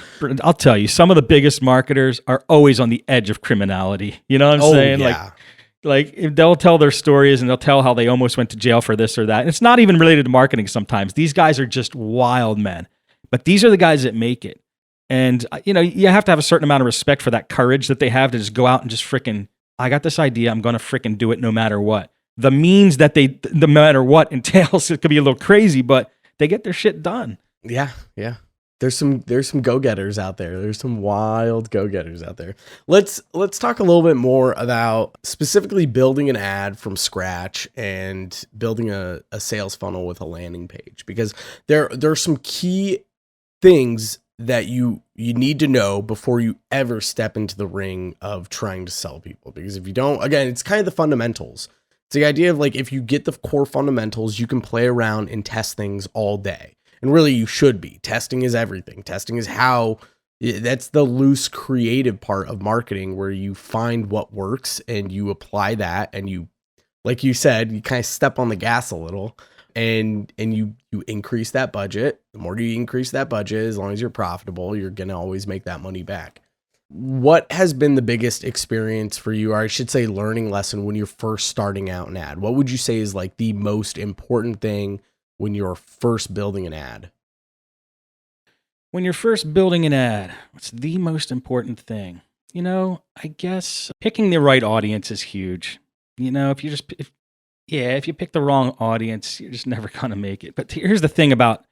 I'll tell you, some of the biggest marketers are always on the edge of criminality. You know what I'm saying? Yeah. Like if they'll tell their stories and they'll tell how they almost went to jail for this or that. And it's not even related to marketing sometimes. These guys are just wild men. But these are the guys that make it. And, you have to have a certain amount of respect for that courage that they have to just go out and just I got this idea. I'm going to freaking do it no matter what. The means that no matter what entails, it could be a little crazy, but they get their shit done. Yeah. Yeah. There's some go-getters out there. There's some wild go-getters out there. Let's talk a little bit more about specifically building an ad from scratch and building a sales funnel with a landing page, because there are some key things that you need to know before you ever step into the ring of trying to sell people. Because if you don't, again, it's kind of the fundamentals. It's the idea of like, if you get the core fundamentals, you can play around and test things all day. And really you should be. Testing is everything. Testing is that's the loose creative part of marketing, where you find what works and you apply that. And you, like you said, you kind of step on the gas a little. And you increase that budget. The more you increase that budget, as long as you're profitable, you're going to always make that money back. What has been the biggest experience for you, or I should say learning lesson, when you're first starting out an ad? What would you say is like the most important thing when you're first building an ad? When you're first building an ad, what's the most important thing? I guess picking the right audience is huge. If you pick the wrong audience, you're just never going to make it. But here's the thing about,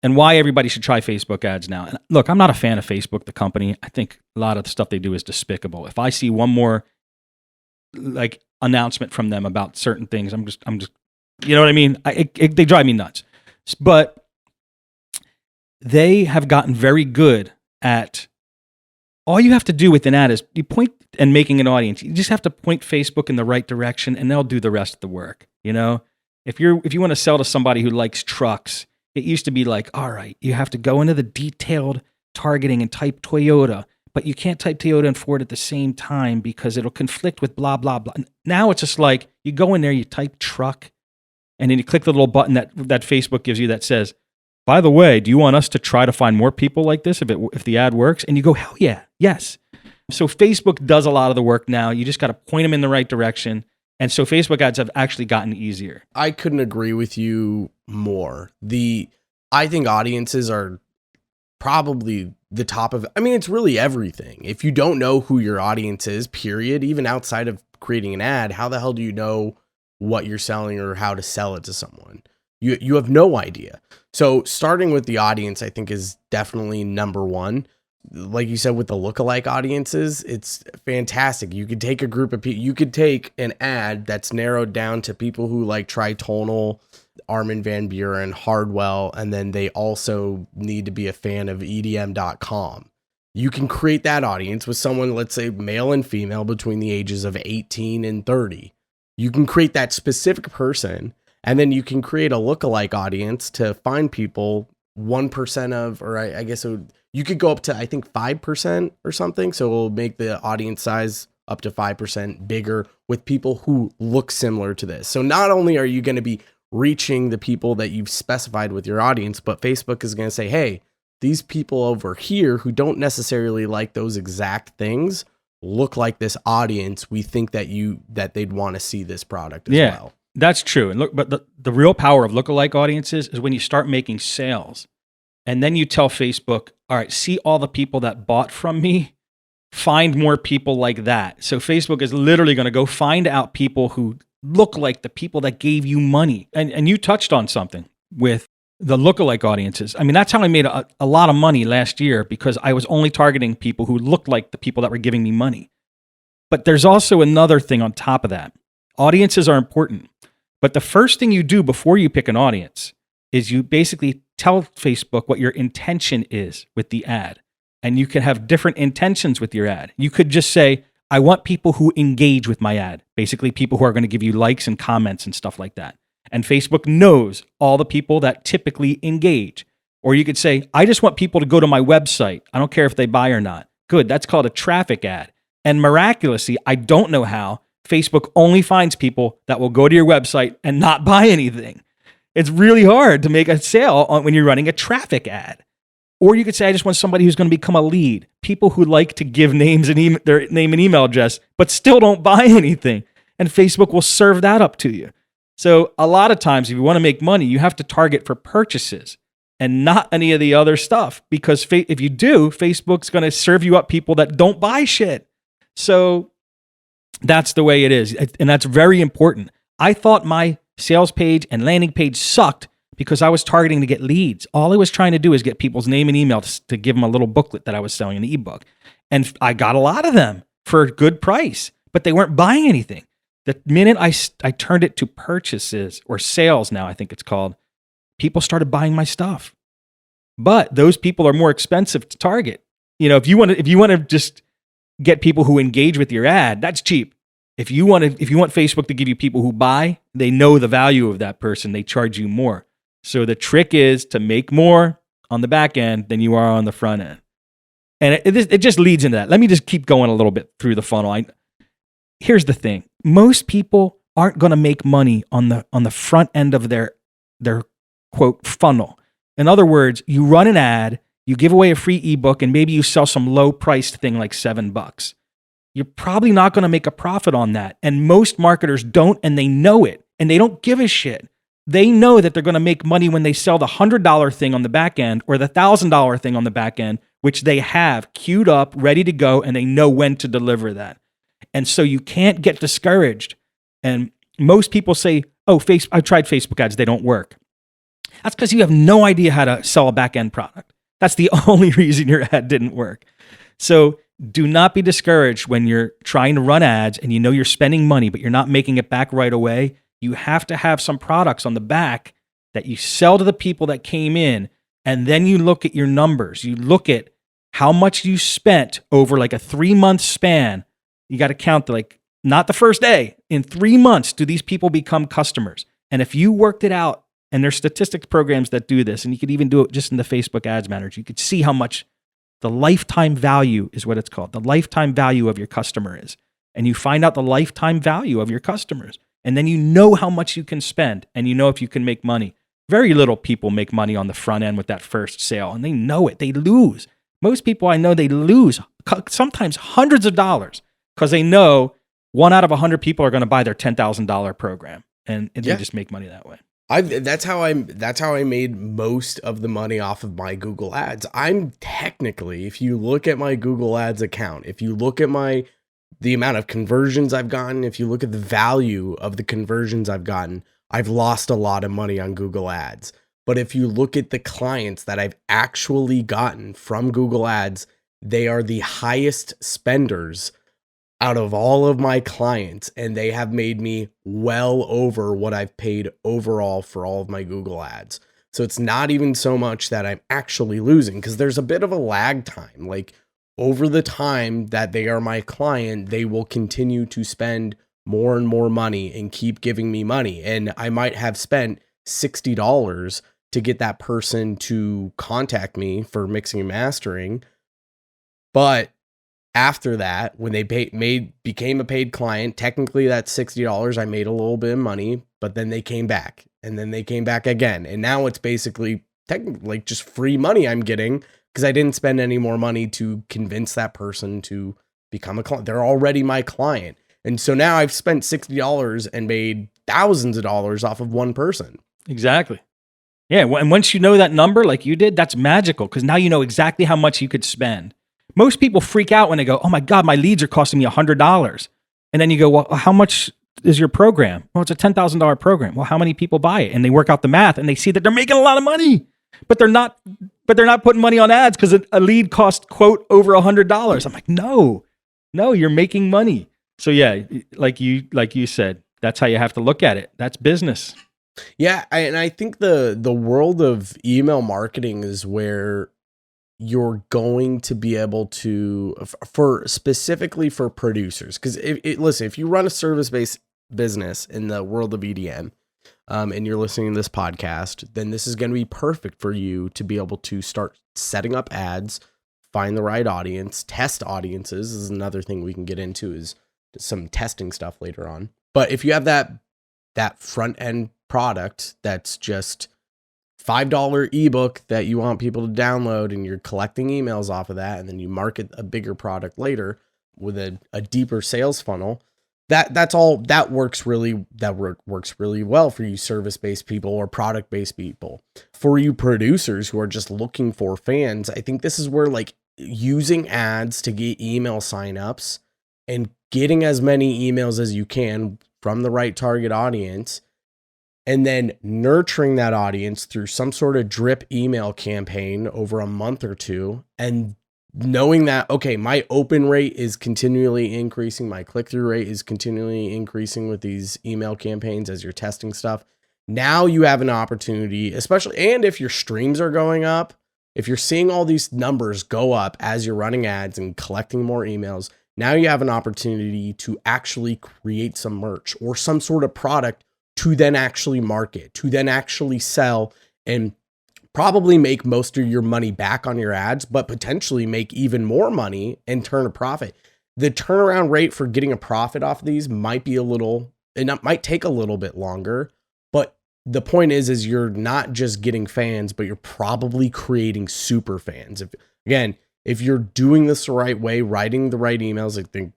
and why everybody should try Facebook ads now. And look, I'm not a fan of Facebook, the company. I think a lot of the stuff they do is despicable. If I see one more announcement from them about certain things, I'm just, you know what I mean? They drive me nuts. But they have gotten very good at, all you have to do with an ad is you point and making an audience. You just have to point Facebook in the right direction and they'll do the rest of the work. You know, if you want to sell to somebody who likes trucks, it used to be like, all right, you have to go into the detailed targeting and type Toyota, but you can't type Toyota and Ford at the same time because it'll conflict with blah, blah, blah. Now it's just like you go in there, you type truck, and then you click the little button that Facebook gives you that says, by the way, do you want us to try to find more people like this if the ad works? And you go, hell yeah, yes. So Facebook does a lot of the work now. You just got to point them in the right direction. And so Facebook ads have actually gotten easier. I couldn't agree with you more. I think audiences are probably the top of, I mean, it's really everything. If you don't know who your audience is, period, even outside of creating an ad, how the hell do you know what you're selling or how to sell it to someone? You have no idea. So starting with the audience, I think, is definitely number one. Like you said, with the lookalike audiences, it's fantastic. You could take a group of people, you could take an ad that's narrowed down to people who like Tritonal, Armin van Buren, Hardwell, and then they also need to be a fan of EDM.com. You can create that audience with someone, let's say male and female, between the ages of 18 and 30. You can create that specific person, and then you can create a lookalike audience to find people 1% of, or I guess you could go up to, I think, 5% or something. So it'll make the audience size up to 5% bigger with people who look similar to this. So not only are you going to be reaching the people that you've specified with your audience, but Facebook is going to say, hey, these people over here who don't necessarily like those exact things look like this audience. We think that they'd want to see this product as well. That's true. And look, but the real power of lookalike audiences is when you start making sales and then you tell Facebook, all right, see all the people that bought from me, find more people like that. So Facebook is literally going to go find out people who look like the people that gave you money. And you touched on something with the lookalike audiences. I mean, that's how I made a lot of money last year, because I was only targeting people who looked like the people that were giving me money. But there's also another thing on top of that. Audiences are important. But the first thing you do before you pick an audience is you basically tell Facebook what your intention is with the ad. And you can have different intentions with your ad. You could just say, I want people who engage with my ad. Basically, people who are going to give you likes and comments and stuff like that. And Facebook knows all the people that typically engage. Or you could say, I just want people to go to my website. I don't care if they buy or not. Good, that's called a traffic ad. And miraculously, I don't know how, Facebook only finds people that will go to your website and not buy anything. It's really hard to make a sale when you're running a traffic ad. Or you could say, I just want somebody who's going to become a lead. People who like to give names and their name and email address, but still don't buy anything. And Facebook will serve that up to you. So a lot of times, if you want to make money, you have to target for purchases and not any of the other stuff. Because if you do, Facebook's going to serve you up people that don't buy shit. So that's the way it is. And that's very important. I thought my sales page and landing page sucked because I was targeting to get leads. All I was trying to do is get people's name and email to give them a little booklet that I was selling, an ebook. And I got a lot of them for a good price, but they weren't buying anything. The minute I turned it to purchases, or sales now, I think it's called, people started buying my stuff. But those people are more expensive to target. You know, if you want to just get people who engage with your ad, that's cheap. If you want Facebook to give you people who buy, they know the value of that person. They charge you more. So the trick is to make more on the back end than you are on the front end. And it just leads into that. Let me just keep going a little bit through the funnel. Here's the thing. Most people aren't going to make money on the front end of their quote funnel. In other words, you run an ad, you give away a free ebook, and maybe you sell some low priced thing like $7. You're probably not going to make a profit on that. And most marketers don't, and they know it, and they don't give a shit. They know that they're going to make money when they sell the $100 thing on the back end or the $1,000 thing on the back end, which they have queued up, ready to go, and they know when to deliver that. And so you can't get discouraged. And most people say, oh, I've tried Facebook ads, they don't work. That's because you have no idea how to sell a back end product. That's the only reason your ad didn't work. So do not be discouraged when you're trying to run ads and you know you're spending money, but you're not making it back right away. You have to have some products on the back that you sell to the people that came in And then you look at your numbers. You look at how much you spent over like a 3-month span. You got to count not the first day. In 3 months, do these people become customers? And if you worked it out, and there's statistics programs that do this, and you could even do it just in the Facebook Ads Manager, you could see how much the lifetime value is what it's called. The lifetime value of your customer is. And you find out the lifetime value of your customers. And then you know how much you can spend, and you know if you can make money. Very little people make money on the front end with that first sale, and they know it. They lose. Most people I know, they lose sometimes hundreds of dollars because they know 1 out of 100 people are going to buy their $10,000 program, and they just make money that way. That's how I made most of the money off of my Google Ads. I'm technically, if you look at my Google Ads account, if you look at the amount of conversions I've gotten, if you look at the value of the conversions I've gotten, I've lost a lot of money on Google Ads. But if you look at the clients that I've actually gotten from Google Ads, they are the highest spenders out of all of my clients, and they have made me well over what I've paid overall for all of my Google Ads. So it's not even so much that I'm actually losing, because there's a bit of a lag time. Like, over the time that they are my client, they will continue to spend more and more money and keep giving me money. And I might have spent $60 to get that person to contact me for mixing and mastering. But after that, when they became a paid client, technically that's $60. I made a little bit of money, but then they came back, and then they came back again. And now it's basically technically like just free money I'm getting, because I didn't spend any more money to convince that person to become a client. They're already my client. And so now I've spent $60 and made thousands of dollars off of one person. Exactly. Yeah. And once you know that number, like you did, that's magical, because now you know exactly how much you could spend. Most people freak out when they go, oh my God, my leads are costing me $100. And then you go, well, how much is your program? Well, it's a $10,000 program. Well, how many people buy it? And they work out the math and they see that they're making a lot of money, but they're not putting money on ads because a lead cost, quote, over $100. I'm like, no, you're making money. So yeah, like you said, that's how you have to look at it. That's business. Yeah. And I think the world of email marketing is where you're going to be able to, specifically for producers. Because listen, if you run a service-based business in the world of EDM, and you're listening to this podcast, then this is going to be perfect for you to be able to start setting up ads, find the right audience, test audiences. This is another thing we can get into, is some testing stuff later on. But if you have that front end product that's just $5 ebook that you want people to download, and you're collecting emails off of that, and then you market a bigger product later with a deeper sales funnel, that works really well for you service-based people or product-based people. For you producers who are just looking for fans, I think this is where, like, using ads to get email signups and getting as many emails as you can from the right target audience, and then nurturing that audience through some sort of drip email campaign over a month or two, and knowing that, okay, my open rate is continually increasing, my click-through rate is continually increasing with these email campaigns as you're testing stuff. Now you have an opportunity, especially, and if your streams are going up, if you're seeing all these numbers go up as you're running ads and collecting more emails, now you have an opportunity to actually create some merch or some sort of product to then actually market, to then actually sell, and probably make most of your money back on your ads, but potentially make even more money and turn a profit. The turnaround rate for getting a profit off of these might be it might take a little bit longer, but the point is you're not just getting fans, but you're probably creating super fans. If you're doing this the right way, writing the right emails, I think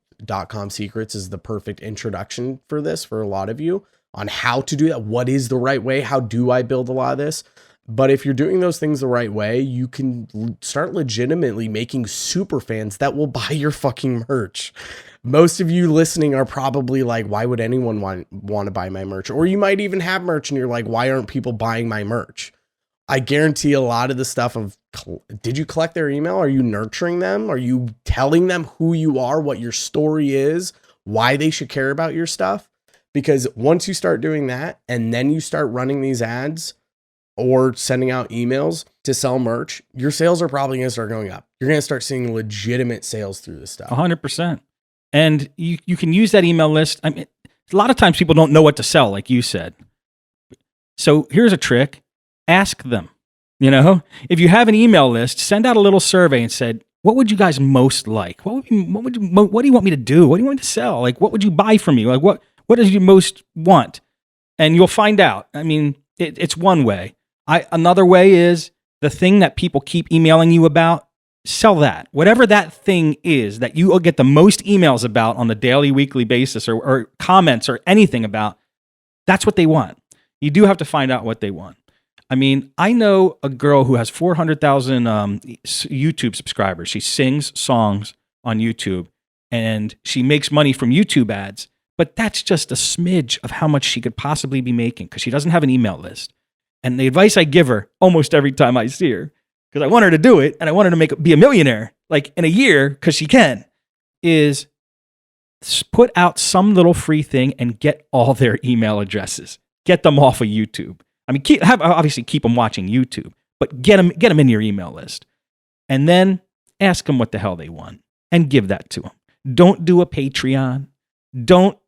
.com Secrets is the perfect introduction for this for a lot of you on how to do that. What is the right way? How do I build a lot of this? But if you're doing those things the right way, you can start legitimately making super fans that will buy your fucking merch. Most of you listening are probably like, why would anyone want to buy my merch? Or you might even have merch and you're like, why aren't people buying my merch? I guarantee a lot of the stuff of, did you collect their email? Are you nurturing them? Are you telling them who you are, what your story is, why they should care about your stuff? Because once you start doing that and then you start running these ads, or sending out emails to sell merch, your sales are probably going to start going up. You're going to start seeing legitimate sales through this stuff. 100%. And you can use that email list. I mean, a lot of times people don't know what to sell, like you said. So here's a trick. Ask them. You know, if you have an email list, send out a little survey and said, what would you guys most like? What do you want me to do? What do you want me to sell? Like, what would you buy from me? Like, what does you most want? And you'll find out. I mean, it's one way. Another way is the thing that people keep emailing you about, sell that. Whatever that thing is that you will get the most emails about on a daily, weekly basis or comments or anything about, that's what they want. You do have to find out what they want. I mean, I know a girl who has 400,000 YouTube subscribers. She sings songs on YouTube and she makes money from YouTube ads, but that's just a smidge of how much she could possibly be making because she doesn't have an email list. And the advice I give her almost every time I see her, because I want her to do it and I want her to be a millionaire like in a year because she can, is put out some little free thing and get all their email addresses. Get them off of YouTube. I mean, obviously keep them watching YouTube, but get them in your email list. And then ask them what the hell they want and give that to them. Don't do a Patreon. Don't,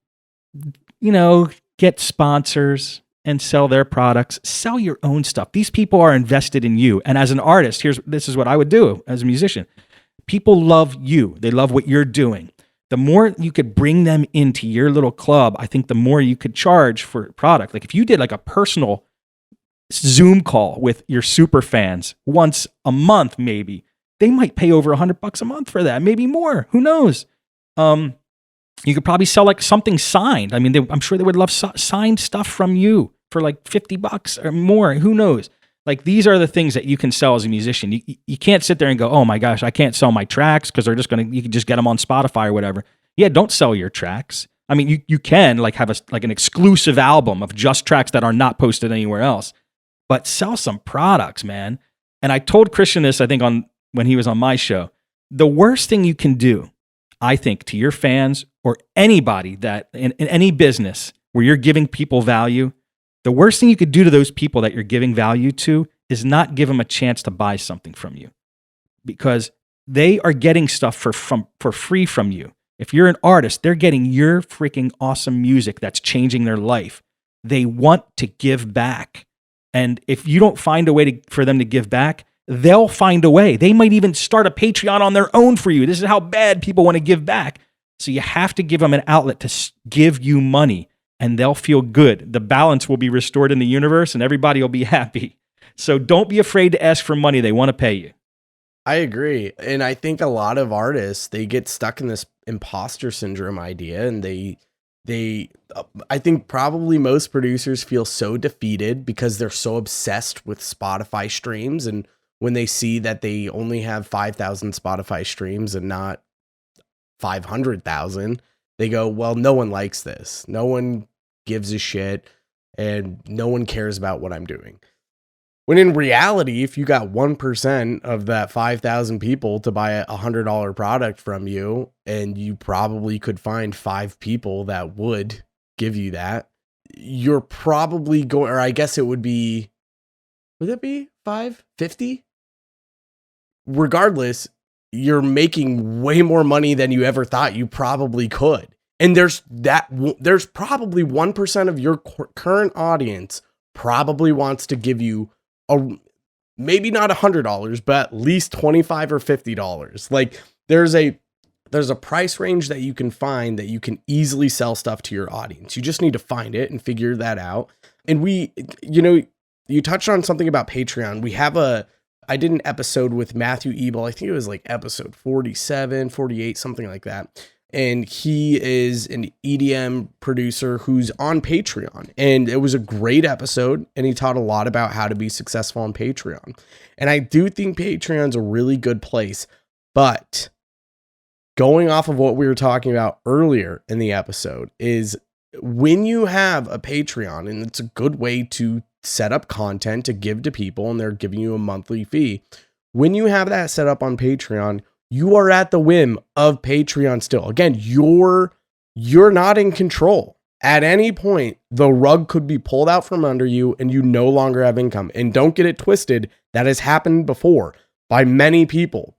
get sponsors and sell their products. Sell your own stuff. These people are invested in you. And as an artist, this is what I would do as a musician. People love you. They love what you're doing. The more you could bring them into your little club, I think the more you could charge for product. Like if you did like a personal Zoom call with your super fans once a month, maybe they might pay over $100 a month for that, maybe more. Who knows? You could probably sell like something signed. I mean, I'm sure they would love signed stuff from you for like $50 or more. Who knows? Like these are the things that you can sell as a musician. You can't sit there and go, oh my gosh, I can't sell my tracks because they're just you can just get them on Spotify or whatever. Yeah, don't sell your tracks. I mean, you can like have an exclusive album of just tracks that are not posted anywhere else. But sell some products, man. And I told Christian this, I think, when he was on my show. The worst thing you can do, I think, to your fans or anybody that in any business where you're giving people value, the worst thing you could do to those people that you're giving value to is not give them a chance to buy something from you, because they are getting stuff for free from you. If you're an artist, they're getting your freaking awesome music that's changing their life. They want to give back. And if you don't find a way for them to give back, they'll find a way. They might even start a Patreon on their own for you. This is how bad people want to give back. So you have to give them an outlet to give you money, and they'll feel good. The balance will be restored in the universe, and everybody will be happy. So don't be afraid to ask for money. They want to pay you. I agree. And I think a lot of artists, they get stuck in this imposter syndrome idea, and I think probably most producers feel so defeated because they're so obsessed with Spotify streams. And when they see that they only have 5,000 Spotify streams and not 500,000, they go, well, no one likes this. No one gives a shit and no one cares about what I'm doing. When in reality, if you got 1% of that 5,000 people to buy a $100 product from you, and you probably could find 5 people that would give you that, you're probably going, or I guess it would be 550? Regardless, you're making way more money than you ever thought you probably could. And there's probably 1% of your current audience probably wants to give you maybe not $100, but at least $25 or $50. Like there's a price range that you can find that you can easily sell stuff to your audience. You just need to find it and figure that out. And you touched on something about Patreon. I did an episode with Matthew Ebel. I think it was like episode 47, 48, something like that. And he is an EDM producer who's on Patreon. And it was a great episode. And he taught a lot about how to be successful on Patreon. And I do think Patreon's a really good place. But going off of what we were talking about earlier in the episode is when you have a Patreon, and it's a good way to set up content to give to people, and they're giving you a monthly fee. When you have that set up on Patreon, you are at the whim of Patreon still. Again, you're not in control. At any point, the rug could be pulled out from under you and you no longer have income. And don't get it twisted, that has happened before by many people.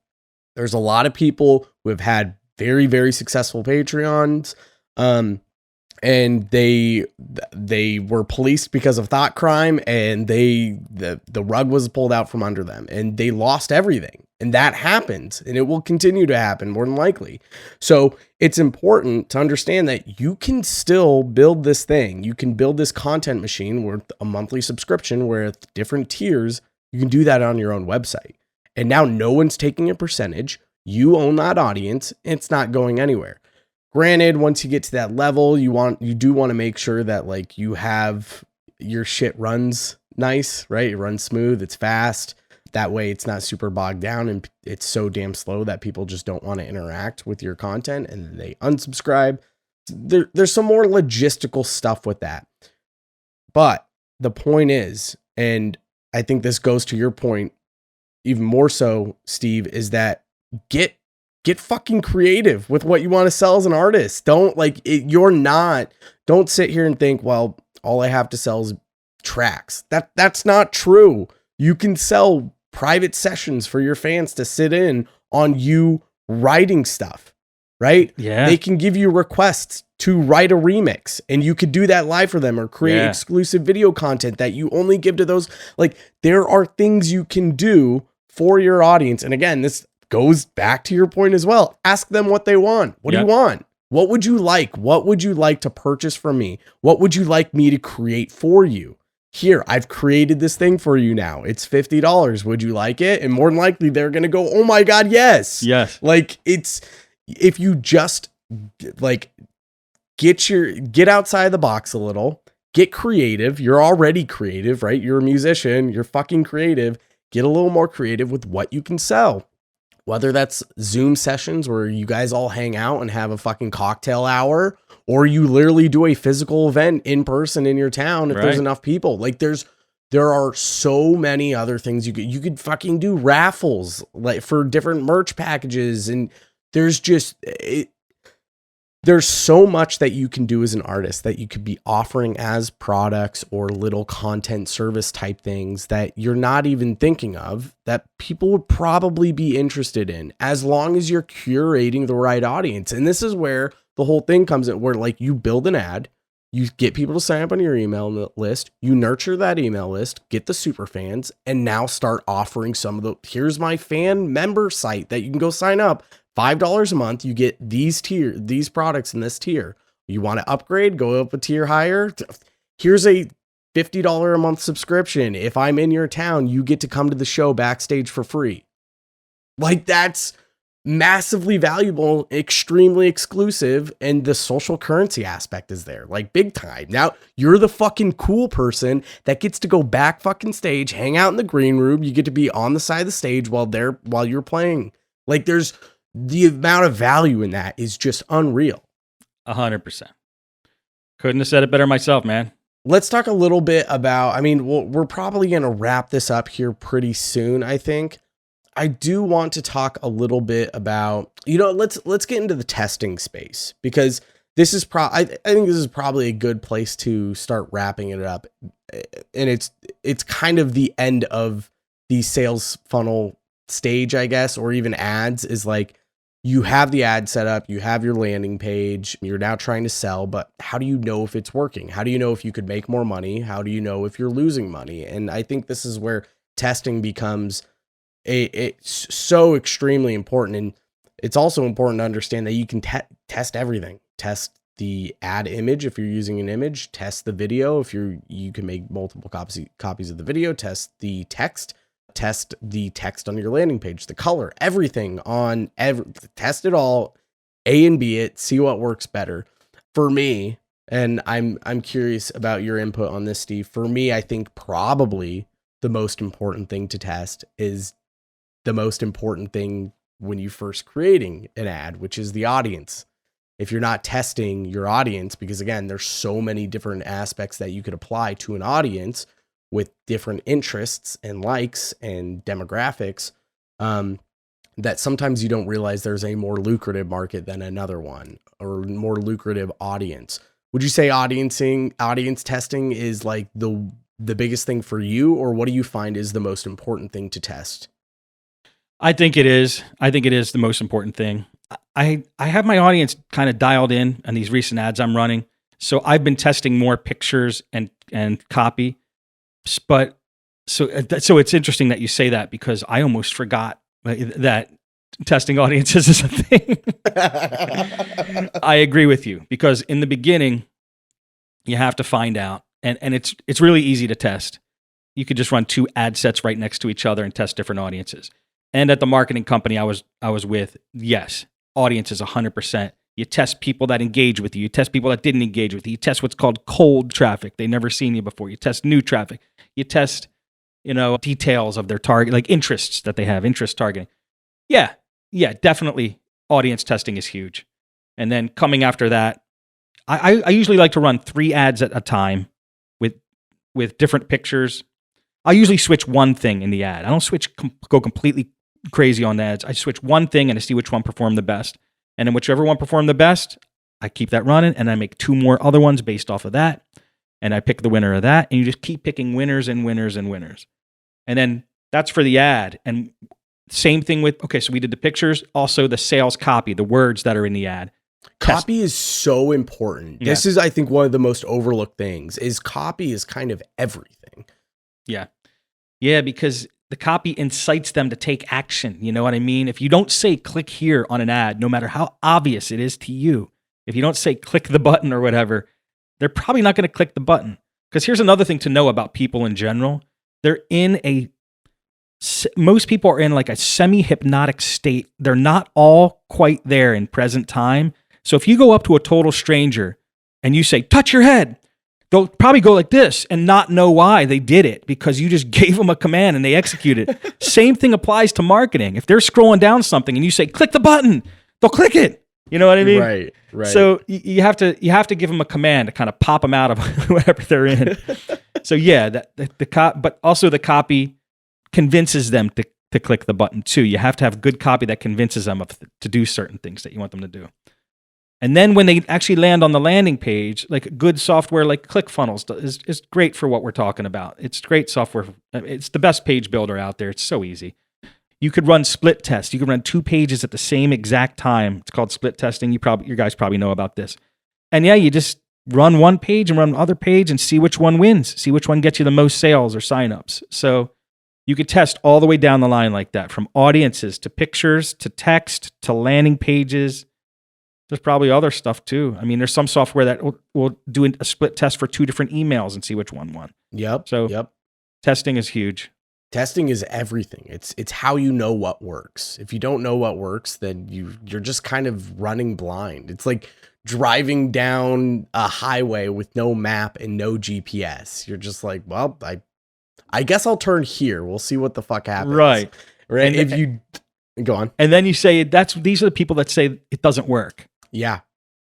There's a lot of people who have had very, very successful Patreons, and they were policed because of thought crime, and the rug was pulled out from under them, and they lost everything. And that happens, and it will continue to happen more than likely. So it's important to understand that you can still build this thing. You can build this content machine with a monthly subscription with different tiers. You can do that on your own website. And now no one's taking a percentage. You own that audience. It's not going anywhere. Granted, once you get to that level, you do want to make sure that like you have your shit runs nice, right? It runs smooth. It's fast. That way it's not super bogged down and it's so damn slow that people just don't want to interact with your content and they unsubscribe. There's some more logistical stuff with that. But the point is, and I think this goes to your point even more so, Steve, is that get fucking creative with what you want to sell as an artist. Don't sit here and think, well, all I have to sell is tracks. That's not true. You can sell private sessions for your fans to sit in on you writing stuff, right? Yeah. They can give you requests to write a remix and you could do that live for them or create exclusive video content that you only give to those. Like, there are things you can do for your audience. And again, this goes back to your point as well. Ask them what they want. What do you want? What would you like? What would you like to purchase from me? What would you like me to create for you? Here, I've created this thing for you now. It's $50. Would you like it? And more than likely, they're going to go, oh my God, yes. Yes. Like, if you just like get outside the box a little, get creative. You're already creative, right? You're a musician. You're fucking creative. Get a little more creative with what you can sell. Whether that's Zoom sessions where you guys all hang out and have a fucking cocktail hour, or you literally do a physical event in person in your town if there's enough people. Like there are so many other things you could fucking do raffles like for different merch packages, and there's so much that you can do as an artist that you could be offering as products or little content service type things that you're not even thinking of that people would probably be interested in, as long as you're curating the right audience. And this is where the whole thing comes in, where like you build an ad, you get people to sign up on your email list, you nurture that email list, get the super fans, and now start offering some of the, here's my fan member site that you can go sign up. $5 a month, you get these products in this tier. You want to upgrade, go up a tier higher. Here's a $50 a month subscription. If I'm in your town, you get to come to the show backstage for free. Like, that's massively valuable, extremely exclusive, and the social currency aspect is there, like big time. Now you're the fucking cool person that gets to go back fucking stage, hang out in the green room. You get to be on the side of the stage while you're playing. Like, there's the amount of value in that is just unreal. 100%. Couldn't have said it better myself, man. Let's talk a little bit about, I mean, we're probably going to wrap this up here pretty soon, I think. I do want to talk a little bit about, let's get into the testing space, because this is I think this is probably a good place to start wrapping it up. And it's kind of the end of the sales funnel stage, I guess, or even ads, is like, you have the ad set up, you have your landing page, you're now trying to sell, but how do you know if it's working? How do you know if you could make more money? How do you know if you're losing money? And I think this is where testing becomes it's so extremely important. And it's also important to understand that you can test everything. Test the ad image if you're using an image, test the video if you can make multiple copies of the video, test the text on your landing page, the color, everything test it all, A and B it, see what works better. For me, and I'm curious about your input on this, Steve. For me, I think probably the most important thing to test is the most important thing when you first creating an ad, which is the audience. If you're not testing your audience, because again, there's so many different aspects that you could apply to an audience with different interests and likes and demographics, that sometimes you don't realize there's a more lucrative market than another one, or more lucrative audience. Would you say audience testing is like the biggest thing for you, or what do you find is the most important thing to test? I think it is. I think it is the most important thing. I have my audience kind of dialed in on these recent ads I'm running. So I've been testing more pictures and copy. But so it's interesting that you say that, because I almost forgot that testing audiences is a thing. I agree with you, because in the beginning you have to find out, and it's really easy to test. You could just run 2 ad sets right next to each other and test different audiences. And at the marketing company I was with, yes, audiences 100%. You test people that engage with you. You test people that didn't engage with you. You test what's called cold traffic. They never seen you before. You test new traffic. You test, details of their target, like interests that they have, interest targeting. Yeah, definitely audience testing is huge. And then coming after that, I usually like to run 3 ads at a time with different pictures. I usually switch one thing in the ad. I don't go completely crazy on ads. I switch one thing and I see which one performed the best. And then whichever one performed the best, I keep that running, and I make 2 more other ones based off of that. And I pick the winner of that. And you just keep picking winners and winners and winners. And then that's for the ad. And same thing with, so we did the pictures, also the sales copy, the words that are in the ad. Copy is so important. Yeah. This is, I think, one of the most overlooked things is copy is kind of everything. Yeah. Yeah, because the copy incites them to take action. You know what I mean? If you don't say click here on an ad, no matter how obvious it is to you, if you don't say click the button or whatever, they're probably not going to click the button. Because here's another thing to know about people in general. Most people are in like a semi-hypnotic state. They're not all quite there in present time. So if you go up to a total stranger and you say, touch your head, they'll probably go like this and not know why they did it, because you just gave them a command and they executed it. Same thing applies to marketing. If they're scrolling down something and you say, click the button, they'll click it. You know what I mean? Right. So you have to give them a command to kind of pop them out of whatever they're in. So yeah, but also the copy convinces them to click the button too. You have to have good copy that convinces them to do certain things that you want them to do. And then when they actually land on the landing page, like good software like ClickFunnels is great for what we're talking about. It's great software. It's the best page builder out there. It's so easy. You could run split tests. You could run 2 pages at the same exact time. It's called split testing. Your guys probably know about this. And yeah, you just run one page and run the other page and see which one wins. See which one gets you the most sales or signups. So you could test all the way down the line like that, from audiences to pictures to text to landing pages. There's probably other stuff too. I mean, there's some software that will do a split test for 2 different emails and see which one won. Yep. So testing is huge. Testing is everything. It's how you know what works. If you don't know what works, then you're just kind of running blind. It's like driving down a highway with no map and no GPS. You're just like, well, I guess I'll turn here. We'll see what the fuck happens. Right. And if you go on. And then you say these are the people that say it doesn't work. Yeah.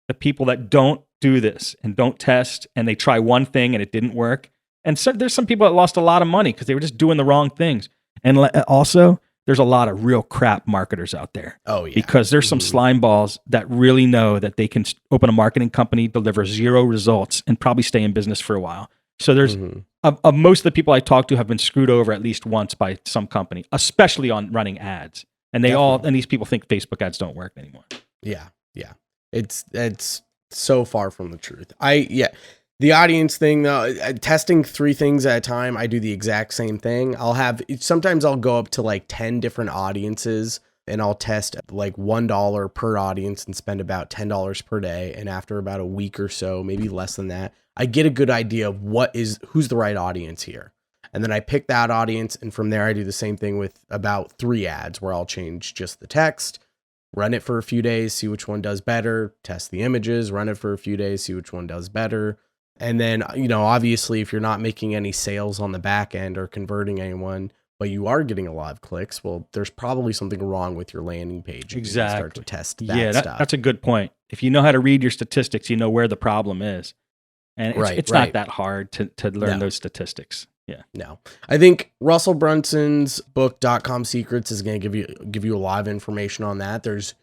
The people that don't do this and don't test, and they try one thing and it didn't work. And so there's some people that lost a lot of money because they were just doing the wrong things. And also, there's a lot of real crap marketers out there. Oh, yeah. Because there's some slime balls that really know that they can open a marketing company, deliver 0 results, and probably stay in business for a while. So there's most of the people I talk to have been screwed over at least once by some company, especially on running ads. And and these people think Facebook ads don't work anymore. Yeah. It's so far from the truth. The audience thing though, testing 3 things at a time, I do the exact same thing. Sometimes I'll go up to like 10 different audiences and I'll test like $1 per audience and spend about $10 per day. And after about a week or so, maybe less than that, I get a good idea of who's the right audience here. And then I pick that audience. And from there, I do the same thing with about 3 ads where I'll change just the text, run it for a few days, see which one does better, test the images, run it for a few days, see which one does better. And then, obviously, if you're not making any sales on the back end or converting anyone, but you are getting a lot of clicks, well, there's probably something wrong with your landing page. Exactly. You start to test that stuff. That's a good point. If you know how to read your statistics, you know where the problem is. And it's not that hard to learn those statistics. Yeah. No. I think Russell Brunson's book, .com Secrets, is going to give you a lot of information on that. There's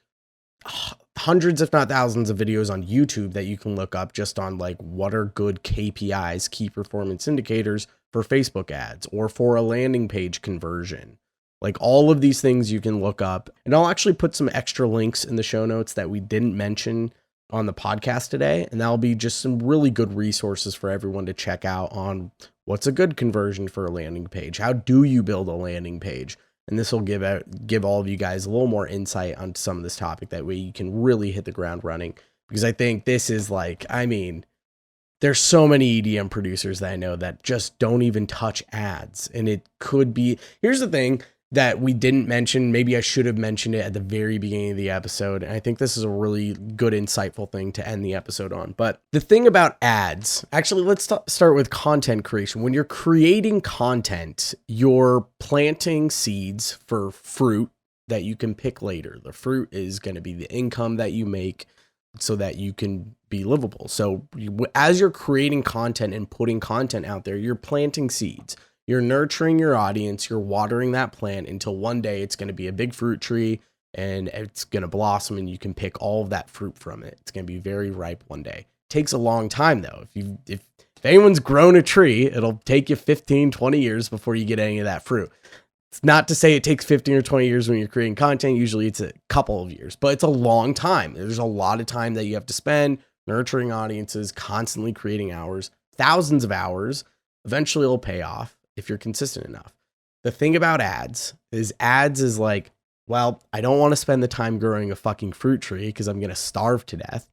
hundreds, if not thousands of videos on YouTube that you can look up just on like what are good KPIs, key performance indicators for Facebook ads or for a landing page conversion. Like all of these things you can look up, and I'll actually put some extra links in the show notes that we didn't mention on the podcast today. And that'll be just some really good resources for everyone to check out on what's a good conversion for a landing page. How do you build a landing page? And this will give all of you guys a little more insight on some of this topic. That way you can really hit the ground running, because I think this is like, I mean, there's so many EDM producers that I know that just don't even touch ads. And it could be, here's the thing that we didn't mention. Maybe I should have mentioned it at the very beginning of the episode. And I think this is a really good, insightful thing to end the episode on. But the thing about ads, actually, let's start with content creation. When you're creating content, you're planting seeds for fruit that you can pick later. The fruit is going to be the income that you make so that you can be livable. So as you're creating content and putting content out there, you're planting seeds. You're nurturing your audience, you're watering that plant until one day it's going to be a big fruit tree and it's going to blossom and you can pick all of that fruit from it. It's going to be very ripe one day. It takes a long time though. If anyone's grown a tree, it'll take you 15, 20 years before you get any of that fruit. It's not to say it takes 15 or 20 years when you're creating content. Usually it's a couple of years, but it's a long time. There's a lot of time that you have to spend nurturing audiences, constantly creating hours, thousands of hours. Eventually it'll pay off if you're consistent enough. The thing about ads is like, well, I don't want to spend the time growing a fucking fruit tree because I'm going to starve to death.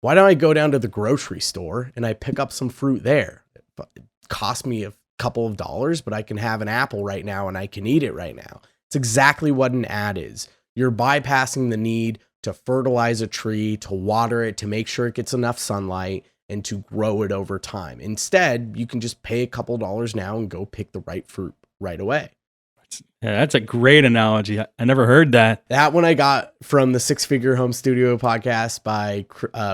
Why don't I go down to the grocery store and I pick up some fruit there? It costs me a couple of dollars, but I can have an apple right now and I can eat it right now. It's exactly what an ad is. You're bypassing the need to fertilize a tree, to water it, to make sure it gets enough sunlight, and to grow it over time. Instead, you can just pay a couple dollars now and go pick the right fruit right away. Yeah, that's a great analogy. I never heard that. That one I got from the Six Figure Home Studio podcast by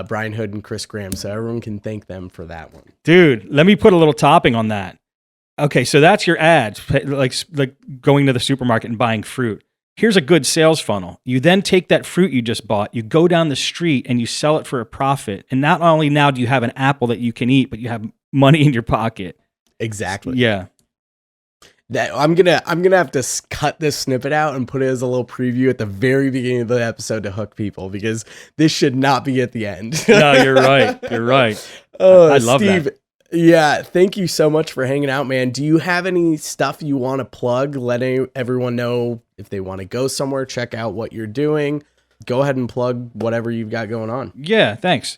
Brian Hood and Chris Graham. So everyone can thank them for that one. Dude, let me put a little topping on that. Okay, so that's your ads, like going to the supermarket and buying fruit. Here's a good sales funnel. You then take that fruit you just bought, you go down the street and you sell it for a profit. And not only now do you have an apple that you can eat, but you have money in your pocket. Exactly. Yeah. I'm gonna have to cut this snippet out and put it as a little preview at the very beginning of the episode to hook people, because this should not be at the end. No, you're right. You're right. Oh, I love Steve, that. Yeah, thank you so much for hanging out, man. Do you have any stuff you want to plug? Let everyone know if they want to go somewhere, check out what you're doing. Go ahead and plug whatever you've got going on. Yeah, thanks.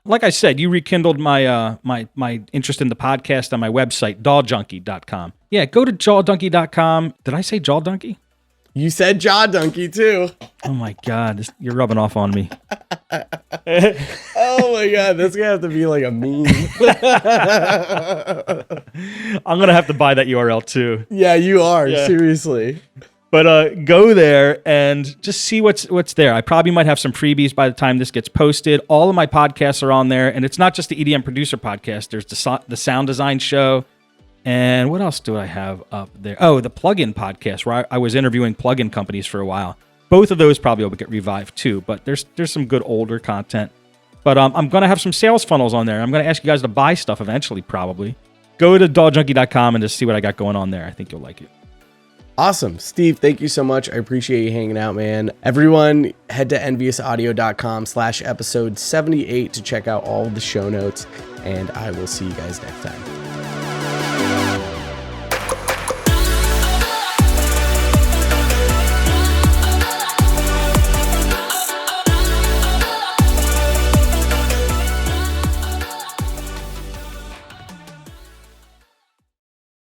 Like I said, you rekindled my my interest in the podcast on my website, jawjunkie.com. Yeah, go to jawjunkie.com. Did I say jaw donkey? You said jaw donkey too. Oh my God, you're rubbing off on me. Oh my God, that's gonna have to be like a meme. I'm gonna have to buy that URL too. Yeah, you are. Yeah. Seriously. But go there and just see what's there. I probably might have some freebies by the time this gets posted. All of my podcasts are on there, and it's not just the EDM producer podcast. There's the sound design show. And what else do I have up there? Oh, the plugin podcast, where I was interviewing plugin companies for a while. Both of those probably will get revived too, but there's some good older content. But I'm going to have some sales funnels on there. I'm going to ask you guys to buy stuff eventually, probably. Go to dawjunkie.com and just see what I got going on there. I think you'll like it. Awesome. Steve, thank you so much. I appreciate you hanging out, man. Everyone, head to enviousaudio.com/episode 78 to check out all of the show notes, and I will see you guys next time.